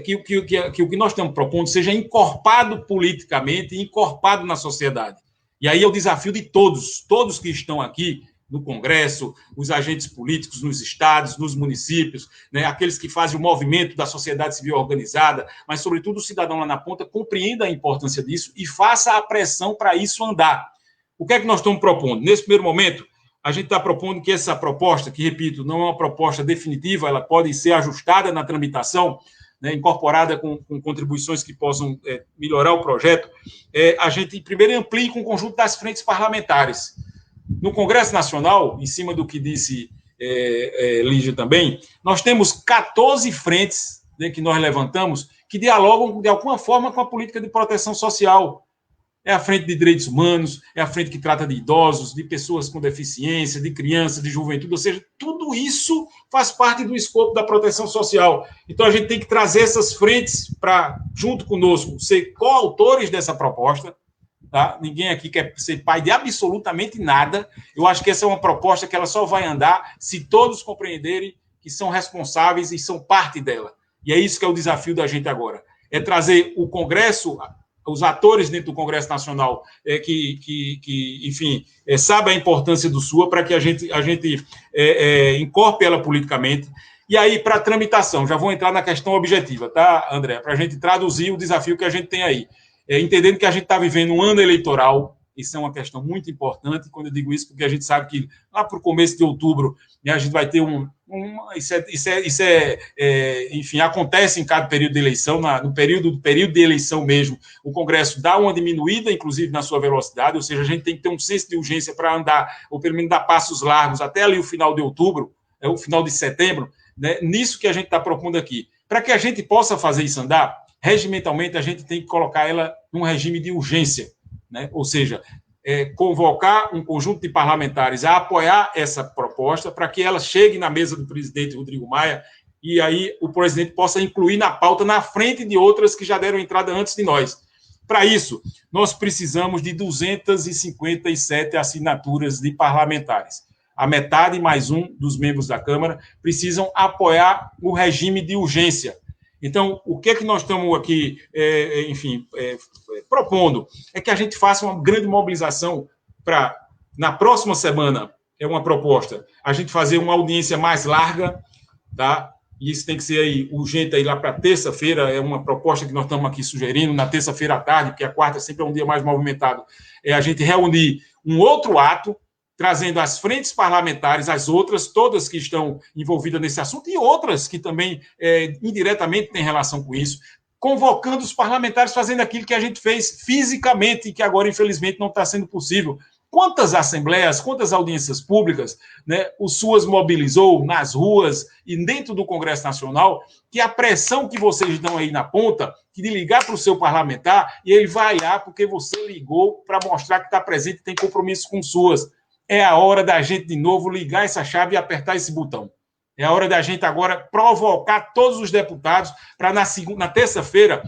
que o que nós estamos propondo seja encorpado politicamente, encorpado na sociedade. E aí é o desafio de todos que estão aqui no Congresso, os agentes políticos nos estados, nos municípios, né, aqueles que fazem o movimento da sociedade civil organizada, mas, sobretudo, o cidadão lá na ponta compreenda a importância disso e faça a pressão para isso andar. O que é que nós estamos propondo? Nesse primeiro momento, a gente está propondo que essa proposta, que, repito, não é uma proposta definitiva, ela pode ser ajustada na tramitação, né, incorporada com contribuições que possam melhorar o projeto, a gente primeiro amplie com o conjunto das frentes parlamentares. No Congresso Nacional, em cima do que disse Lígia também, nós temos 14 frentes, né, que nós levantamos que dialogam de alguma forma com a política de proteção social. É a frente de direitos humanos, é a frente que trata de idosos, de pessoas com deficiência, de crianças, de juventude, ou seja, tudo isso faz parte do escopo da proteção social. Então, a gente tem que trazer essas frentes para, junto conosco, ser coautores dessa proposta. Tá? Ninguém aqui quer ser pai de absolutamente nada. Eu acho que essa é uma proposta que ela só vai andar se todos compreenderem que são responsáveis e são parte dela. E é isso que é o desafio da gente agora. É trazer o Congresso, os atores dentro do Congresso Nacional enfim, sabem a importância do SUA para que a gente incorpore ela politicamente. E aí, para a tramitação, já vou entrar na questão objetiva, tá, André? Para a gente traduzir o desafio que a gente tem aí. Entendendo que a gente está vivendo um ano eleitoral, isso é uma questão muito importante, quando eu digo isso, porque a gente sabe que lá para o começo de outubro, né, a gente vai ter enfim, acontece em cada período de eleição, no período de eleição mesmo, o Congresso dá uma diminuída, inclusive, na sua velocidade, ou seja, a gente tem que ter um senso de urgência para andar, ou pelo menos dar passos largos, até ali o final de outubro, o final de setembro, né, nisso que a gente está propondo aqui. Para que a gente possa fazer isso andar, regimentalmente, a gente tem que colocar ela num regime de urgência, né? Ou seja, convocar um conjunto de parlamentares a apoiar essa proposta para que ela chegue na mesa do presidente Rodrigo Maia e aí o presidente possa incluir na pauta na frente de outras que já deram entrada antes de nós. Para isso, nós precisamos de 257 assinaturas de parlamentares. a metade mais um dos membros da Câmara, precisam apoiar o regime de urgência. Então, o que é que nós estamos aqui, propondo? É que a gente faça uma grande mobilização para, na próxima semana, é uma proposta, a gente fazer uma audiência mais larga, tá? E isso tem que ser aí urgente aí lá para terça-feira, é uma proposta que nós estamos aqui sugerindo, na terça-feira à tarde, porque a quarta sempre é um dia mais movimentado, é a gente reunir um outro ato, trazendo as frentes parlamentares, as outras, todas que estão envolvidas nesse assunto, e outras que também indiretamente têm relação com isso, convocando os parlamentares, fazendo aquilo que a gente fez fisicamente, e que agora, infelizmente, não está sendo possível. Quantas assembleias, quantas audiências públicas, né, o SUAS mobilizou nas ruas e dentro do Congresso Nacional, que a pressão que vocês dão aí na ponta, que de ligar para o seu parlamentar, e ele vai lá porque você ligou para mostrar que está presente e tem compromisso com o SUAS. É a hora da gente, de novo, ligar essa chave e apertar esse botão. É a hora da gente agora provocar todos os deputados para, na terça-feira,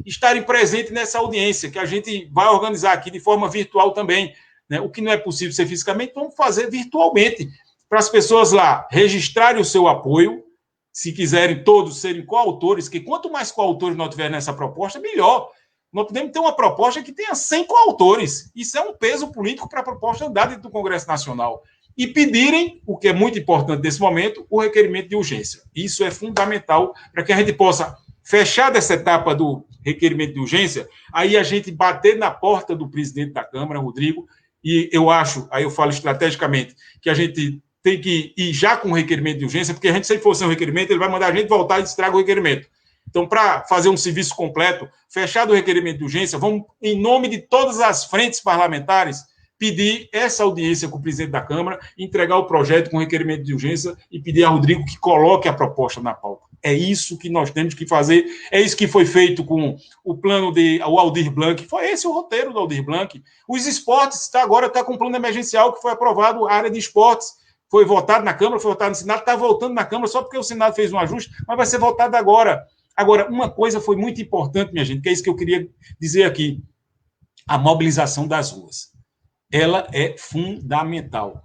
estarem presentes nessa audiência, que a gente vai organizar aqui de forma virtual também. Né? O que não é possível ser fisicamente, vamos fazer virtualmente, para as pessoas lá registrarem o seu apoio, se quiserem todos serem coautores, que quanto mais coautores nós tivermos nessa proposta, melhor. Nós podemos ter uma proposta que tenha 100 coautores. Isso é um peso político para a proposta andar dentro do Congresso Nacional. E pedirem, o que é muito importante nesse momento, o requerimento de urgência. Isso é fundamental para que a gente possa fechar dessa etapa do requerimento de urgência, aí a gente bater na porta do presidente da Câmara, Rodrigo, e eu acho, aí eu falo estrategicamente, que a gente tem que ir já com o requerimento de urgência, porque a gente, se for sem um requerimento, ele vai mandar a gente voltar e estraga o requerimento. Então, para fazer um serviço completo, fechado o requerimento de urgência, vamos, em nome de todas as frentes parlamentares, pedir essa audiência com o presidente da Câmara, entregar o projeto com requerimento de urgência e pedir a Rodrigo que coloque a proposta na pauta. É isso que nós temos que fazer, é isso que foi feito com o plano o Aldir Blanc, foi esse o roteiro do Aldir Blanc. Os esportes, agora está com um plano emergencial que foi aprovado, a área de esportes, foi votado na Câmara, foi votado no Senado, está voltando na Câmara só porque o Senado fez um ajuste, mas vai ser votado agora. Agora, uma coisa foi muito importante, minha gente, que é isso que eu queria dizer aqui, a mobilização das ruas. Ela é fundamental.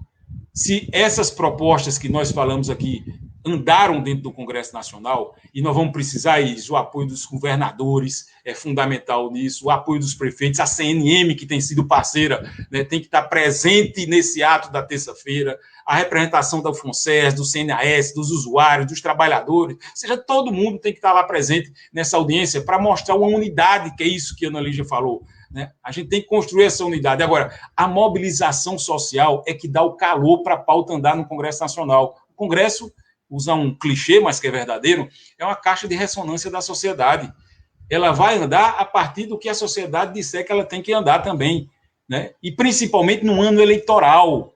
Se essas propostas que nós falamos aqui andaram dentro do Congresso Nacional, e nós vamos precisar o apoio dos governadores, é fundamental nisso, o apoio dos prefeitos, a CNM, que tem sido parceira, né, tem que estar presente nesse ato da terça-feira, a representação da FONSES, do CNAS, dos usuários, dos trabalhadores, ou seja, todo mundo tem que estar lá presente nessa audiência para mostrar uma unidade, que é isso que a Ana Lígia falou. Né? A gente tem que construir essa unidade. Agora, a mobilização social é que dá o calor para a pauta andar no Congresso Nacional. O Congresso, usar um clichê, mas que é verdadeiro, é uma caixa de ressonância da sociedade. Ela vai andar a partir do que a sociedade disser que ela tem que andar também. Né? E principalmente no ano eleitoral,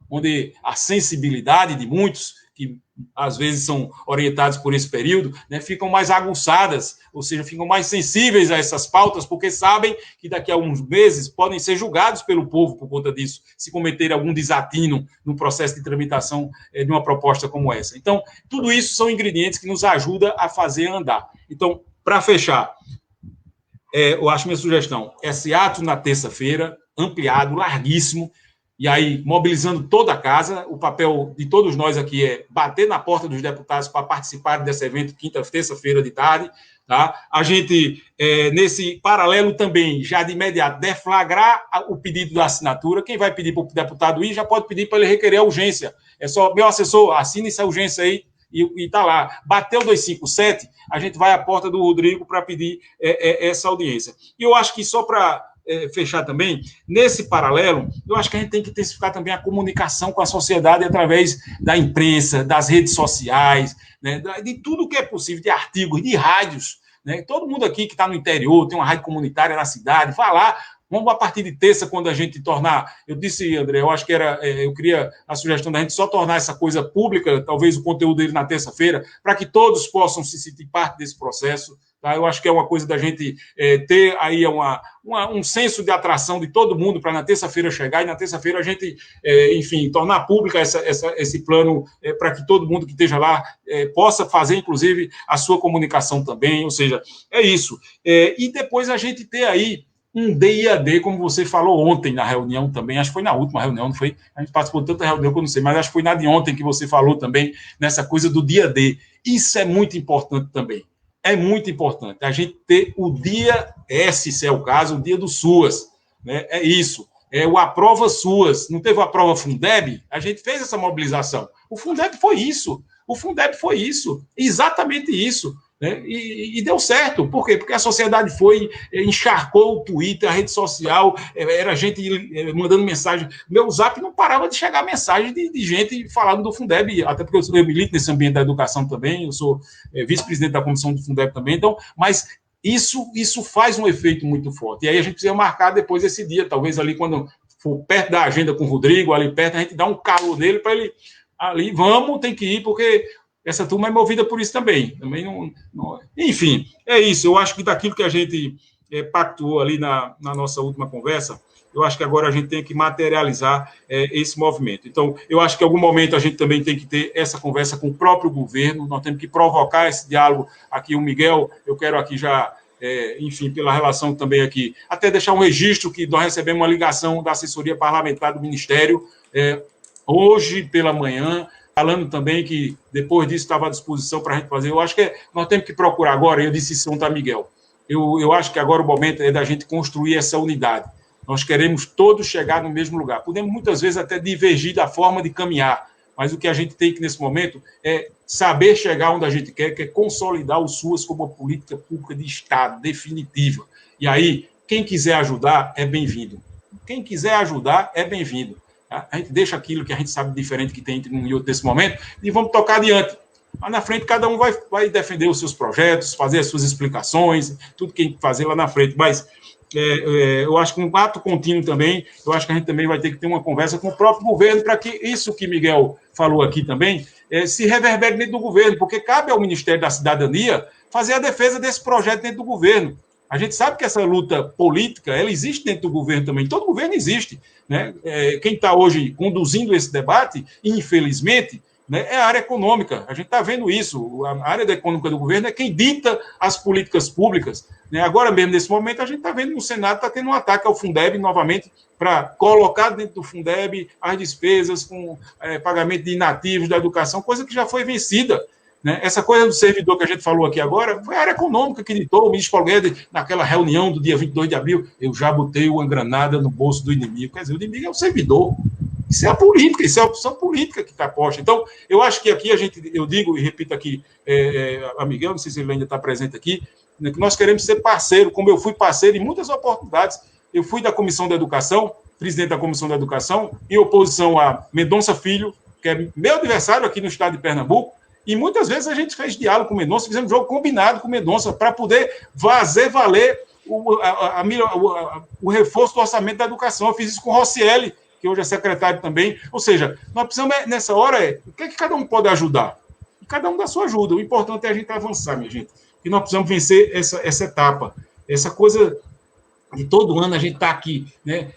onde a sensibilidade de muitos, que às vezes são orientados por esse período, né, ficam mais aguçadas, ou seja, ficam mais sensíveis a essas pautas, porque sabem que daqui a alguns meses podem ser julgados pelo povo por conta disso, se cometerem algum desatino no processo de tramitação de uma proposta como essa. Então, tudo isso são ingredientes que nos ajudam a fazer andar. Então, para fechar, eu acho minha sugestão, esse ato na terça-feira, ampliado, larguíssimo, e aí, mobilizando toda a casa, o papel de todos nós aqui é bater na porta dos deputados para participar desse evento, terça-feira de tarde, tá? A gente, nesse paralelo também, já de imediato, deflagrar o pedido da assinatura. Quem vai pedir para o deputado ir, já pode pedir para ele requerer a urgência. É só, meu assessor, assine essa urgência aí, e está lá. Bateu 257, a gente vai à porta do Rodrigo para pedir essa audiência. E eu acho que só para fechar também, nesse paralelo, eu acho que a gente tem que intensificar também a comunicação com a sociedade através da imprensa, das redes sociais, né, de tudo que é possível, de artigos, de rádios. Né? Todo mundo aqui que está no interior, tem uma rádio comunitária na cidade, vai lá. Vamos, a partir de terça, quando a gente tornar... Eu disse, André, eu acho que eu queria a sugestão da gente só tornar essa coisa pública, talvez o conteúdo dele na terça-feira, para que todos possam se sentir parte desse processo. Tá? Eu acho que é uma coisa da gente ter aí um senso de atração de todo mundo para na terça-feira chegar, e na terça-feira a gente, enfim, tornar pública esse plano para que todo mundo que esteja lá possa fazer, inclusive, a sua comunicação também. Ou seja, é isso. E depois a gente ter aí um DIAD, como você falou ontem na reunião também, acho que foi na última reunião, não foi? A gente participou de tanta reunião que eu não sei, mas acho que foi na de ontem que você falou também, nessa coisa do dia D. Isso é muito importante também. É muito importante a gente ter o dia S, se é o caso, o dia do SUAS. Né? É isso. É o Aprova SUAS. Não teve o Aprova Fundeb? A gente fez essa mobilização. O Fundeb foi isso. Exatamente isso. Né? E deu certo. Por quê? Porque a sociedade foi, encharcou o Twitter, a rede social, era gente mandando mensagem. Meu zap não parava de chegar mensagem de gente falando do Fundeb, até porque eu milito nesse ambiente da educação também, eu sou vice-presidente da comissão do Fundeb também, então, mas isso faz um efeito muito forte. E aí a gente precisa marcar depois esse dia, talvez ali quando for perto da agenda com o Rodrigo, ali perto, a gente dá um calor nele para ele ali, tem que ir, porque essa turma é movida por isso também. Enfim, é isso. Eu acho que daquilo que a gente pactuou ali na nossa última conversa, eu acho que agora a gente tem que materializar esse movimento. Então, eu acho que em algum momento a gente também tem que ter essa conversa com o próprio governo, nós temos que provocar esse diálogo aqui. O Miguel, eu quero aqui já, enfim, pela relação também aqui, até deixar um registro que nós recebemos uma ligação da assessoria parlamentar do Ministério, hoje pela manhã, falando também que depois disso estava à disposição para a gente fazer. Eu acho que nós temos que procurar agora, eu disse isso ontem a Miguel, eu acho que agora o momento é da gente construir essa unidade. Nós queremos todos chegar no mesmo lugar. Podemos muitas vezes até divergir da forma de caminhar, mas o que a gente tem que, nesse momento, é saber chegar onde a gente quer, que é consolidar o SUAS como uma política pública de Estado, definitiva. E aí, quem quiser ajudar é bem-vindo. Quem quiser ajudar é bem-vindo. A gente deixa aquilo que a gente sabe diferente que tem entre um e outro nesse momento e vamos tocar adiante. Lá na frente, cada um vai defender os seus projetos, fazer as suas explicações, tudo que tem que fazer lá na frente. Mas eu acho que um ato contínuo também, eu acho que a gente também vai ter que ter uma conversa com o próprio governo para que isso que Miguel falou aqui também se reverbere dentro do governo, porque cabe ao Ministério da Cidadania fazer a defesa desse projeto dentro do governo. A gente sabe que essa luta política, ela existe dentro do governo também, todo governo existe. Né? Quem está hoje conduzindo esse debate, infelizmente, né, é a área econômica. A gente está vendo isso. A área econômica do governo é quem dita as políticas públicas. Né? Agora mesmo, nesse momento, a gente está vendo no Senado, está tendo um ataque ao Fundeb novamente para colocar dentro do Fundeb as despesas com pagamento de inativos da educação, coisa que já foi vencida. Né? Essa coisa do servidor que a gente falou aqui agora, foi a área econômica que ditou, o ministro Paulo Guedes, naquela reunião do dia 22 de abril, eu já botei uma granada no bolso do inimigo. Quer dizer, o inimigo é o servidor. Isso é a política, isso é a opção política que está posta. Então, eu acho que aqui eu digo e repito aqui, a Miguel, não sei se ele ainda está presente aqui, né, que nós queremos ser parceiro, como eu fui parceiro em muitas oportunidades. Eu fui da Comissão da Educação, presidente da Comissão da Educação, em oposição a Mendonça Filho, que é meu adversário aqui no estado de Pernambuco, e muitas vezes a gente fez diálogo com o Mendonça, fizemos jogo combinado com o Mendonça para poder fazer valer o reforço do orçamento da educação. Eu fiz isso com o Rossielli, que hoje é secretário também. Ou seja, nós precisamos, nessa hora, o que é que cada um pode ajudar? E cada um dá sua ajuda. O importante é a gente avançar, minha gente. E nós precisamos vencer essa etapa. Essa coisa de todo ano a gente está aqui, né,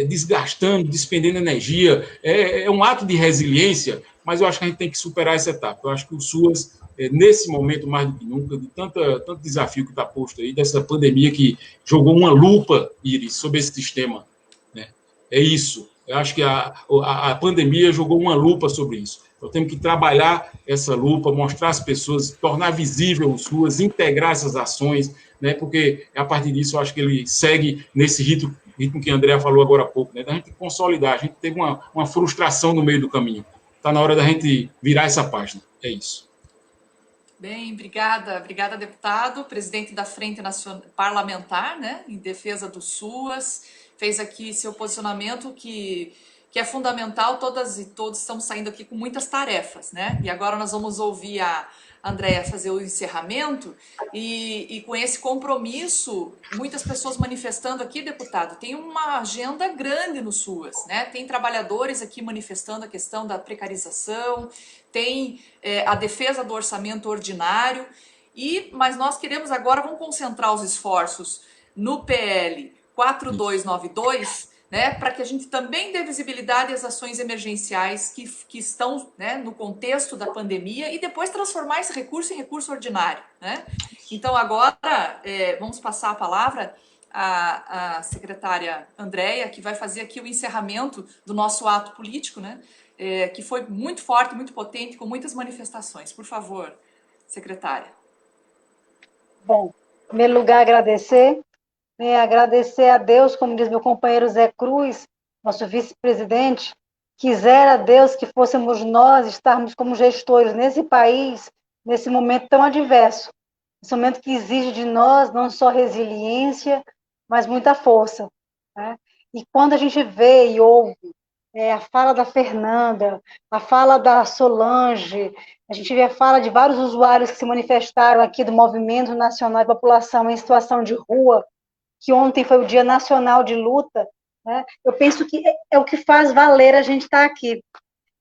desgastando, despendendo energia. É um ato de resiliência, mas eu acho que a gente tem que superar essa etapa. Eu acho que o SUAS, nesse momento, mais do que nunca, de tanto desafio que está posto aí, dessa pandemia que jogou uma lupa, Iris, sobre esse sistema. Né? É isso. Eu acho que a pandemia jogou uma lupa sobre isso. Nós temos que trabalhar essa lupa, mostrar às pessoas, tornar visível os SUAS, integrar essas ações, né? Porque a partir disso eu acho que ele segue nesse ritmo que a Andrea falou agora há pouco, né? Da gente consolidar. A gente teve uma frustração no meio do caminho. Está na hora da gente virar essa página. É isso. Bem, obrigada, deputado, presidente da Frente Parlamentar, né, em defesa do SUAS, fez aqui seu posicionamento que é fundamental. Todas e todos estamos saindo aqui com muitas tarefas, né? E agora nós vamos ouvir a Andrea fazer o encerramento e com esse compromisso, muitas pessoas manifestando aqui, deputado, tem uma agenda grande no SUAS, né? Tem trabalhadores aqui manifestando a questão da precarização, tem a defesa do orçamento ordinário, mas nós queremos agora, vamos concentrar os esforços no PL 4292, né, para que a gente também dê visibilidade às ações emergenciais que estão, né, no contexto da pandemia e depois transformar esse recurso em recurso ordinário. Né? Então, agora, vamos passar a palavra a secretária Andréia, que vai fazer aqui o encerramento do nosso ato político, né? Que foi muito forte, muito potente, com muitas manifestações. Por favor, secretária. Bom, em primeiro lugar, agradecer a Deus, como diz meu companheiro Zé Cruz, nosso vice-presidente, quisera Deus que fôssemos nós estarmos como gestores nesse país, nesse momento tão adverso, esse momento que exige de nós não só resiliência, mas muita força, né? E quando a gente vê e ouve a fala da Fernanda, a fala da Solange, a gente vê a fala de vários usuários que se manifestaram aqui do Movimento Nacional de População em Situação de Rua, que ontem foi o Dia Nacional de Luta, né? Eu penso que é o que faz valer a gente estar aqui,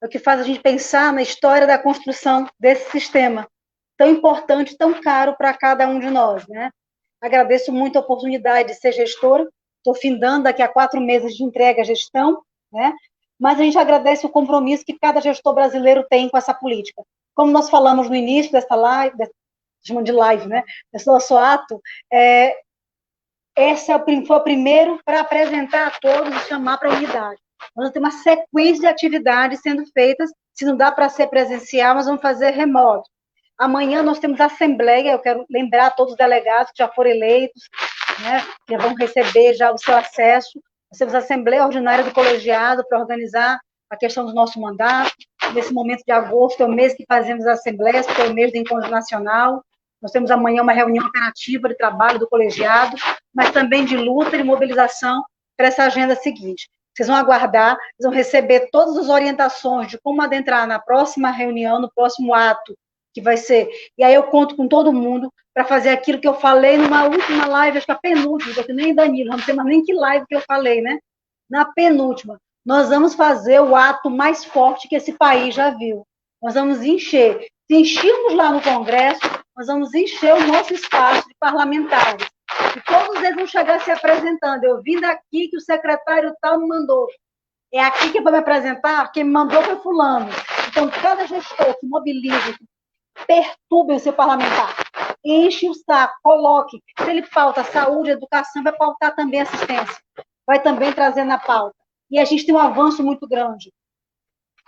é o que faz a gente pensar na história da construção desse sistema, tão importante, tão caro para cada um de nós, né? Agradeço muito a oportunidade de ser gestora, estou findando daqui a 4 meses de entrega à gestão, né? Mas a gente agradece o compromisso que cada gestor brasileiro tem com essa política. Como nós falamos no início dessa live, chamamos de live, né? Desse nosso ato, esse foi o primeiro para apresentar a todos e chamar para a unidade. Nós temos uma sequência de atividades sendo feitas, se não dá para ser presencial, nós vamos fazer remoto. Amanhã nós temos a assembleia, eu quero lembrar a todos os delegados que já foram eleitos, né, que vão receber já o seu acesso. Nós temos a assembleia ordinária do colegiado para organizar a questão do nosso mandato. Nesse momento de agosto é o mês que fazemos as assembleias, porque é o mês do encontro nacional. Nós temos amanhã uma reunião operativa de trabalho do colegiado, mas também de luta e mobilização para essa agenda seguinte. Vocês vão aguardar, vocês vão receber todas as orientações de como adentrar na próxima reunião, no próximo ato, que vai ser. E aí eu conto com todo mundo para fazer aquilo que eu falei numa última live, acho que a penúltima, porque nem Danilo, não sei mais nem que live que eu falei, né? Na penúltima, nós vamos fazer o ato mais forte que esse país já viu. Nós vamos encher. Se enchermos lá no Congresso, nós vamos encher o nosso espaço de parlamentares. E todos eles vão chegar se apresentando. Eu vim daqui que o secretário tal me mandou. É aqui que eu vou me apresentar, quem me mandou foi fulano. Então, cada gestor que mobiliza, perturbe o seu parlamentar, enche o saco, coloque. Se ele pauta saúde, educação, vai pautar também assistência. Vai também trazer na pauta. E a gente tem um avanço muito grande.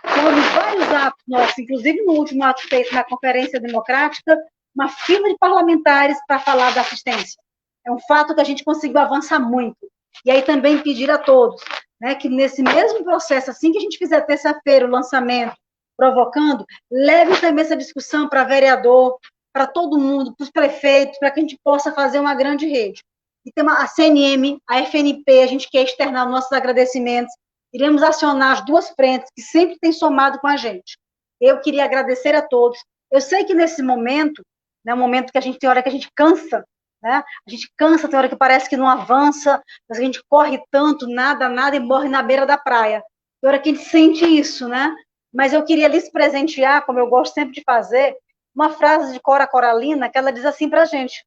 Temos vários atos nossos, inclusive no último ato feito na Conferência Democrática, uma fila de parlamentares para falar da assistência. É um fato que a gente conseguiu avançar muito. E aí também pedir a todos, né, que nesse mesmo processo, assim que a gente fizer terça-feira o lançamento, provocando, leve também essa discussão para vereador, para todo mundo, para os prefeitos, para que a gente possa fazer uma grande rede. E tem a CNM, a FNP, a gente quer externar nossos agradecimentos. Iremos acionar as duas frentes que sempre têm somado com a gente. Eu queria agradecer a todos. Eu sei que nesse momento, né, um momento que a gente tem hora que a gente cansa, né? A gente cansa, tem hora que parece que não avança, mas a gente corre tanto, nada, e morre na beira da praia. Tem hora que a gente sente isso, né? Mas eu queria lhes presentear, como eu gosto sempre de fazer, uma frase de Cora Coralina, que ela diz assim para a gente: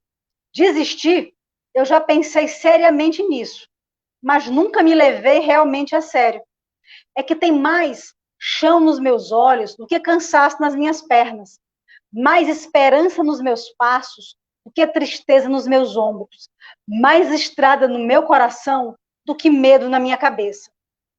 desistir, eu já pensei seriamente nisso, mas nunca me levei realmente a sério. É que tem mais chão nos meus olhos do que cansaço nas minhas pernas, mais esperança nos meus passos do que tristeza nos meus ombros, mais estrada no meu coração do que medo na minha cabeça.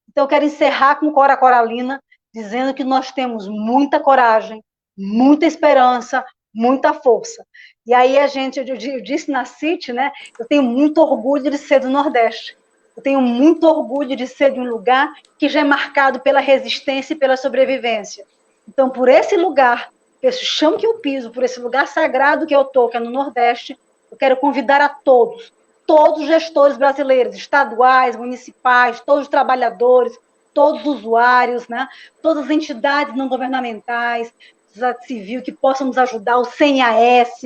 Então eu quero encerrar com Cora Coralina, dizendo que nós temos muita coragem, muita esperança, muita força. E aí eu disse na CIT, né, eu tenho muito orgulho de ser do Nordeste. Eu tenho muito orgulho de ser de um lugar que já é marcado pela resistência e pela sobrevivência. Então, por esse lugar, por esse chão que eu piso, por esse lugar sagrado que eu estou, que é no Nordeste, eu quero convidar a todos os gestores brasileiros, estaduais, municipais, todos os trabalhadores, todos os usuários, né, todas as entidades não governamentais, sociedade civil, que possam nos ajudar, o CNAS,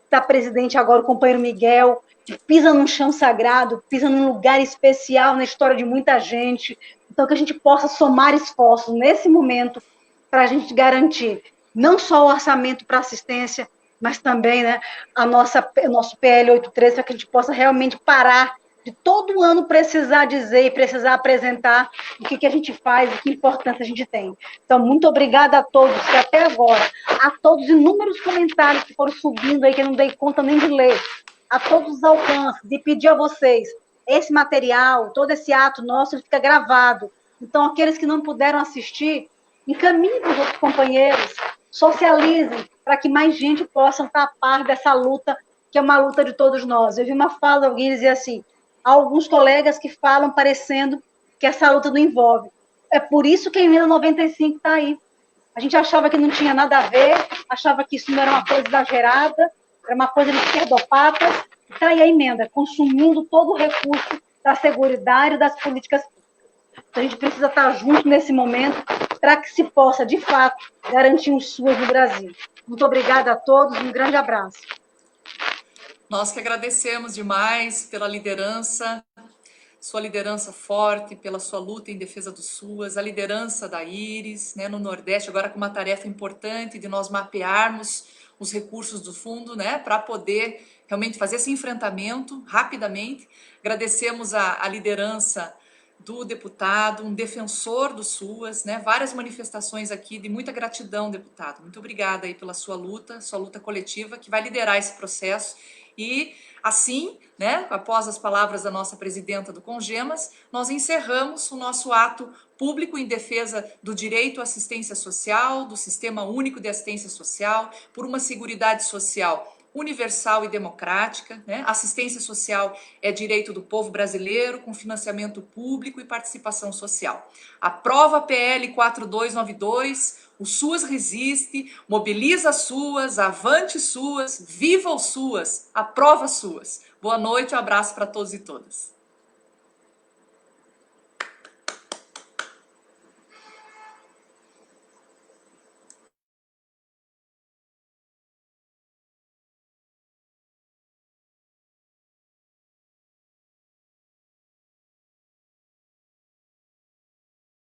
está presidente agora, o companheiro Miguel, que pisa num chão sagrado, pisa num lugar especial na história de muita gente. Então, que a gente possa somar esforços nesse momento para a gente garantir não só o orçamento para assistência, mas também, né, o nosso PL 83, para que a gente possa realmente parar de todo ano precisar dizer e precisar apresentar o que a gente faz e que importância a gente tem. Então, muito obrigada a todos, que até agora, a todos os inúmeros comentários que foram subindo aí, que eu não dei conta nem de ler. a todos os alcances e pedir a vocês, esse material, todo esse ato nosso, ele fica gravado. Então, aqueles que não puderam assistir, encaminhem para os outros companheiros, socializem, para que mais gente possa estar a par dessa luta, que é uma luta de todos nós. Eu vi uma fala de alguém dizer assim, há alguns colegas que falam parecendo que essa luta não envolve. É por isso que a emenda 95 está aí. A gente achava que não tinha nada a ver, achava que isso não era uma coisa exagerada, era uma coisa de esquerdopatas. Está aí a emenda, consumindo todo o recurso da seguridade e das políticas públicas. Então, a gente precisa estar junto nesse momento para que se possa, de fato, garantir um SUAS no Brasil. Muito obrigada a todos, um grande abraço. Nós que agradecemos demais pela liderança, sua liderança forte, pela sua luta em defesa do SUAS, a liderança da Iris, né, no Nordeste, agora com uma tarefa importante de nós mapearmos os recursos do fundo, né, para poder realmente fazer esse enfrentamento rapidamente. Agradecemos a liderança do deputado, um defensor do SUAS, né, várias manifestações aqui de muita gratidão, deputado. Muito obrigada aí pela sua luta coletiva, que vai liderar esse processo. E assim, né, após as palavras da nossa presidenta do Congemas, nós encerramos o nosso ato público em defesa do direito à assistência social, do Sistema Único de Assistência Social, por uma seguridade social universal e democrática, né? Assistência social é direito do povo brasileiro, com financiamento público e participação social. Aprova a PL 4292, o SUAS resiste, mobiliza SUAS, avante SUAS, viva o SUAS, aprova SUAS. Boa noite, um abraço para todos e todas.